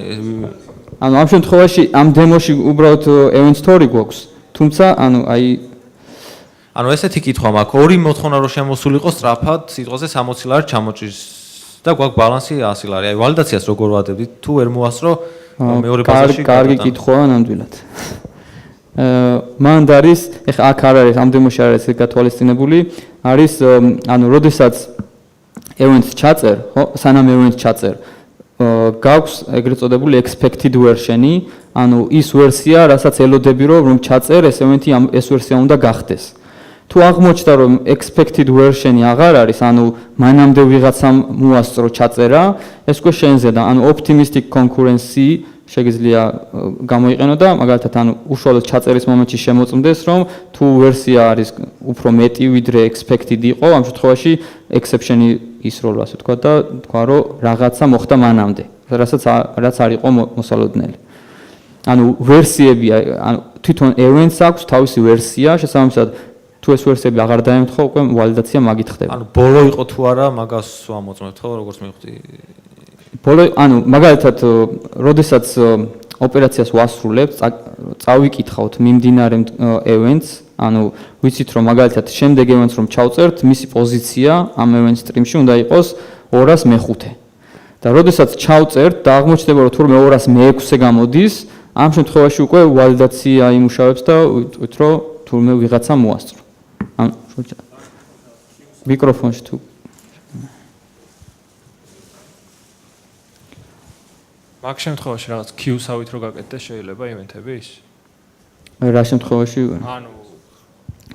ანუ ამ შემთხვევაში ამ დემოში უბრალოდ event story გვაქვს. თუმცა ანუ ესეთი კითხვა მაქვს, ორი მოთხოვნა რო შემოსული იყო სწრაფად, სიტყვაზე 60 ლარი ჩამოჭრის და გვაქვს ბალანსი 100 ლარი. აი ვალიდაციას როგორ ვადებდით? თუ ვერ მოასწრო მეორე ბაზაში. კარგი კითხვაა ნამდვილად. მანდ არის, ეხლა აქ არ არის, ამ დემოში არ არის გათვალისწინებული, არის ანუ როდესაც event-ს ჩაწერ, ხო, სანამ event-ს ჩაწერ, გაქვს ეგრეთ წოდებული expected version-ი, ანუ ის ვერსია, რასაც ელოდები რომ ჩაწერ, ეს event-ი ეს ვერსია უნდა გახდეს. თუ აღმოჩნდა რომ expected version-ი აღარ არის, ანუ მანამდე ვიღაცამ მოასწრო ჩაწერა, ეს უკვე შენზე და ანუ optimistic concurrency შეგიძლია გამოიყენო და მაგალითად ანუ უშუალოდ ჩაწერის მომენტში შემოწმდეს რომ თუ ვერსია არის უფრო მეტი ვიდრე expected იყო, ამ შემთხვევაში exception-ი ისროლ ასე თქვა და თქვა რომ რაღაცა მოხდა მანამდე, რაც არ იყო მოსალოდნელი. ანუ ვერსიები, ანუ თვითონ events აქვს თავისი ვერსია, შესაბამისად თუ ეს ვერსიები აღარ დაემთხვა, უკვე ვალიდაცია მაგით ხდება. ანუ ბოლო იყო თუ არა, მაგას ვამოწმებთ ხო, როგორც მივხვდი. ბოლო, ანუ მაგალითად, როდესაც ოპერაციას ვასრულებთ, წავიკითხავთ მიმდინარე events, ანუ ვიცით რომ მაგალითად შემდეგ events რომ ჩავწერთ, მისი პოზიცია ამ event stream-ში უნდა იყოს 205. და როდესაც ჩავწერთ და აღმოჩნდება რომ თურმე 206-ე გამოდის, ამ შემთხვევაში უკვე ვალიდაცია იმუშავებს და ვიტყვით რომ თურმე ვიღაცა მოასწრო. ან მიკროფონში თუ მაგ შემთხვევაში რაღაც queue-სავით რო გაკეთდეს შეიძლება ივენთების? რა შემთხვევაში? ანუ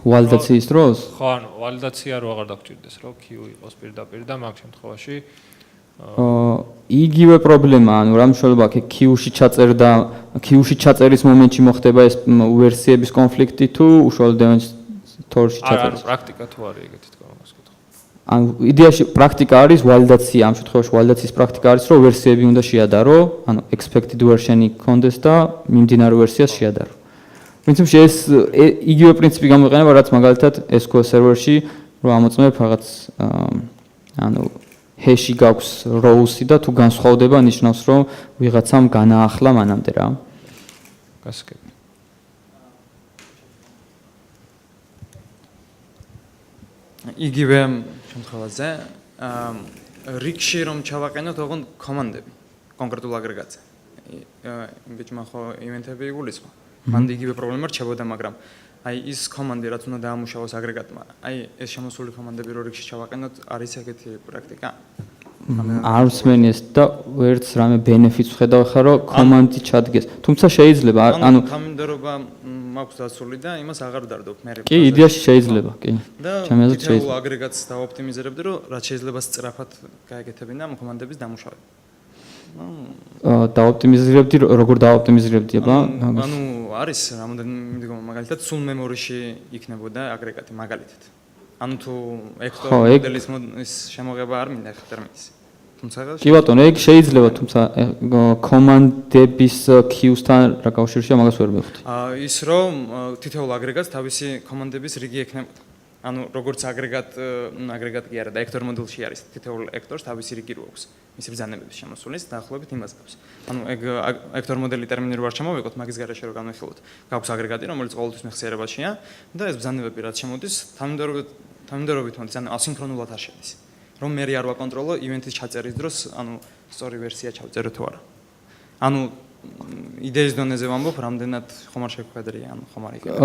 ვალიდაციის დროს? ხო, ანუ ვალიდაცია რო აღარ დაგჭირდეს, რომ queue იყოს პირდაპირ და მაგ შემთხვევაში იგივე პრობლემა, ანუ რა მნიშვნელობა აქვს queue-ში ჩაწერ და queue-ში ჩაწერის მომენტში მოხდება ეს ვერსიების კონფლიქტი თუ უშუალოდ event story-ში ჩაწერის? ანუ პრაქტიკა თუ არის ეგეთი თქო მაგას კითხო. ანუ იდეაში პრაქტიკა არის ვალიდაცია, ამ შემთხვევაში ვალიდაციის პრაქტიკა არის, რომ ვერსიები უნდა შეადარო, ანუ expected version-ი კონდეს და მიმდინარე ვერსიას შეადარო. პრინციპში ეს იგივე პრინციპი გამოიყენება, რაც მაგალითად SQL server-ში რომ ამოწმებ რაღაც ანუ hash-ი გაქვს rows-ი და თუ განსხვავდება ნიშნავს რომ ვიღაცამ განაახლა მანამდე რა. გასაგები. იგივე შემთხვევაზე რიგში რომ ჩავაყენოთ ოღონდ კომანდები კონკრეტულ აგრეგატზე. იმბიჭმა ხო ივენთები იგულისხმა. მანდ იგივე პრობლემა რჩებოდა, მაგრამ აი ის კომანდი რაც უნდა დაამუშავოს აგრეგატმა, აი ეს შემოსული კომანდები რო რიგში ჩავაყენოთ, არის ეგეთი პრაქტიკა? არც მენეს და ვერც რამე benefits ვხედავ ხარ რომ კომანდი ჩადგეს. თუმცა შეიძლება ანუ თანმიმდევრობა მაქვს დაცული და იმას აღარ ვდარდობ მე. კი, იდეაში შეიძლება, კი. ჩემი აზრით შეიძლება. და აგრეგატს დაოპტიმიზირებდი, რომ რაც შეიძლება სწრაფად გაეკეთებინა ამ კომანდების დამუშავება. დაოპტიმიზირებდი, როგორ დაოპტიმიზირებდი, აბა? ანუ არის რამოდენიმე მდგომა, მაგალითად სულ მემორიში იქნებოდა აგრეგატი მაგალითად. ანუ თუ ექტორ მოდელის ის შემოღება არ მინდა ხა ტერმინის. თუმცა კი ბატონო, ეგ შეიძლება, თუმცა კომანდების queues-თან რა კავშირშია, მაგას ვერ მივხვდი. ის რომ თითოეულ აგრეგატს თავისი კომანდების რიგი ექნებოდა. ანუ როგორც აგრეგატი კი არა და ექტორ მოდელში არის თითოეულ ექტორს თავისი რიგი რო აქვს. მისი ბრძანებების შემოსulis დაახლოებით იმას გავს. ანუ ეგ ექტორ მოდელი ტერმინი რო არ ჩამოვიყოთ, მაგის გარეშე რო განვიხილოთ. გაქვს აგრეგატი, რომელიც ყოველთვის მეხსიერებაშია და ეს ბრძანებები რაც შემოდის, თანმიმდევრობით მოდის, ანუ ასინქრონულად არ შედის. რომ მე არ ვაკონტროლო ივენთის ჩაწერის დროს, ანუ სწორი ვერსია ჩავწერო თუ არა. ანუ იდეის დონეზე ვამბობ, რამდენად ხომ არ შეგხვედრია, ანუ ხომ არ იქნება.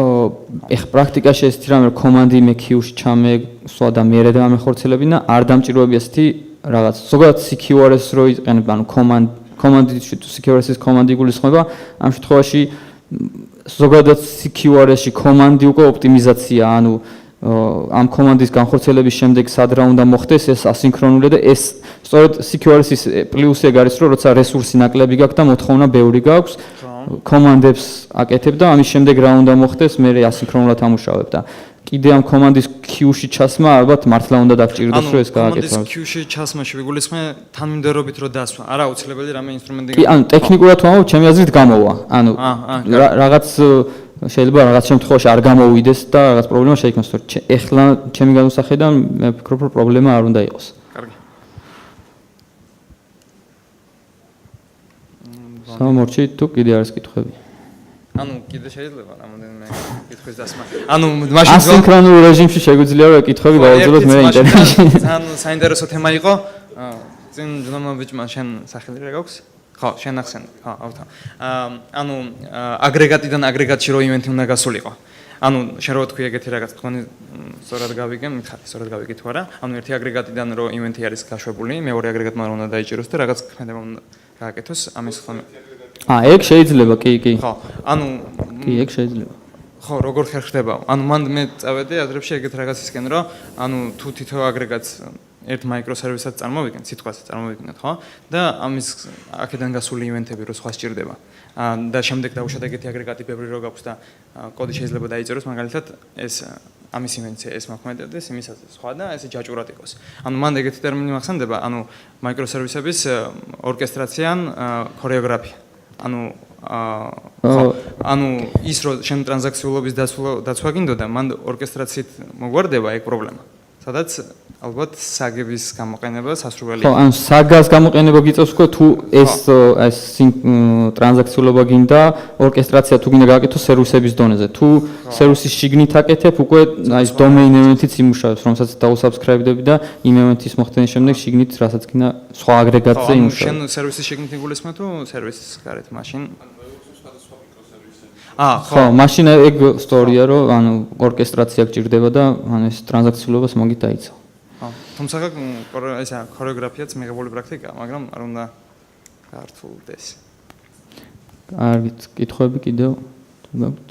ეხლა პრაქტიკაში ესეთი რამე კომანდი მე queue-ში ჩამესვა და მე და ამეხორცელებინა არ დამჭიროებია ესეთი რაღაც. ზოგადად CQRS რო იყენებ, ანუ კომანდი თუ CQRS-ის კომანდი გულისხმობა, ამ შემთხვევაში ზოგადად CQRS-ში კომანდი უკვე ოპტიმიზაცია, ანუ ამ კომანდის განხორციელების შემდეგ სად რა უნდა მოხდეს, ეს ასინქრონულია და ეს სწორედ CQRS-ის პლუსი ეგ არის, რომ როცა რესურსი ნაკლები გაქვს და მოთხოვნა ბევრი გაქვს, კომანდებს აკეთებ და ამის შემდეგ რა უნდა მოხდეს, მე ასინქრონულად ამუშავებ და კიდე ამ კომანდის queue-ში ჩასმა ალბათ მართლა უნდა დაგჭირდეს, რომ ეს გააკეთოს. კომანდის queue-ში ჩასმაში ვიგულისხმე თანმიმდევრობით რო დასვა. არა აუცილებელი რამე ინსტრუმენტი. კი, ანუ ტექნიკურად ვამბობ, ჩემი აზრით გამოვა. ანუ რაღაც შეიძლება რაღაც შემთხვევაში არ გამოვიდეს და რაღაც პრობლემა შეიქმნას, თორე ეხლა ჩემი განსახედიდან მე ვფიქრობ, რომ პრობლემა არ უნდა იყოს. კარგი. სამორჩი თუ კიდე არის კითხვები? ანუ კიდე შეიძლება რამოდენიმე კითხვის დასმა. ანუ მაშინ ასინქრონულ რეჟიმში შეგვიძლია რომ კითხვები გავაძლოთ მე ინტერნეტში. ძალიან საინტერესო თემა იყო. წინ ძმა ბიჭმა შენ სახელი რა გაქვს? ხო, შენ ახსენე. ხო, ავთა. ანუ აგრეგატიდან აგრეგატში რო ივენთი უნდა გასულიყო. ანუ შენ რო თქვი ეგეთი რაღაც თქვენი სწორად გავიგე, მითხარი, სწორად გავიგე თუ არა? ანუ ერთი აგრეგატიდან რო ივენთი არის გაშვებული, მეორე აგრეგატმა რო უნდა დაიჭიროს და რაღაც ქმედება უნდა გააკეთოს, ამის ხომ ეგ შეიძლება, კი. ხო, ანუ კი, ეგ შეიძლება. ხო, როგორ ხერხდება? ანუ მან მე წავედი ადრებში ეგეთ რაღაცისკენ, რომ ანუ თუ თითო აგრეგატს ერთ microservices-ად წარმოვიდგენთ, სიტყვასაც წარმოვიდგინოთ, ხო? და ამის აქედან გასული ივენთები რო სხვა სჭირდება. და შემდეგ დავუშვათ ეგეთი აგრეგატი ბევრი რო გაქვს და კოდი შეიძლება დაიწეროს, მაგალითად ეს ამის ივენთზე ეს მოქმედდეს, იმისაც სხვა და ესე ჯაჭურად იყოს. ანუ მან ეგეთი ტერმინი მახსენდება, ანუ microservices-ების ორკესტრაციან ქორეოგრაფია. ანუ ის რომ შენ ტრანზაქციულობის დაცვა გინდოდა, მან ორკესტრაციით მოგვარდება ეგ პრობლემა. სადაც ალბათ საგების გამოყენება სასურველი. ხო, ანუ საგას გამოყენება გიწევს უკვე თუ ეს ტრანზაქციულობა გინდა, ორკესტრაცია თუ გინდა გააკეთოს სერვისების დონეზე. თუ სერვისის შიგნით აკეთებ, უკვე აი domain event-იც იმუშავებს, რომელსაც დაუსაბსკრაიბდები და იმ event-ის მოხდენის შემდეგ შიგნით რასაც გინდა სხვა აგრეგატზე იმუშავებს. შენ სერვისის შიგნით იგულისხმე თუ სერვისის გარეთ მაშინ? ხო, მაშინ ეგ სტორია, რომ ანუ ორკესტრაცია გჭირდება და ანუ ეს ტრანზაქციულობას მაგით დაიცავ. თუმცა ესა ქორეოგრაფიაც მიღებული პრაქტიკაა, მაგრამ არ უნდა გაართულდეს. კარგით, კითხვები კიდევ თუ გაქვთ?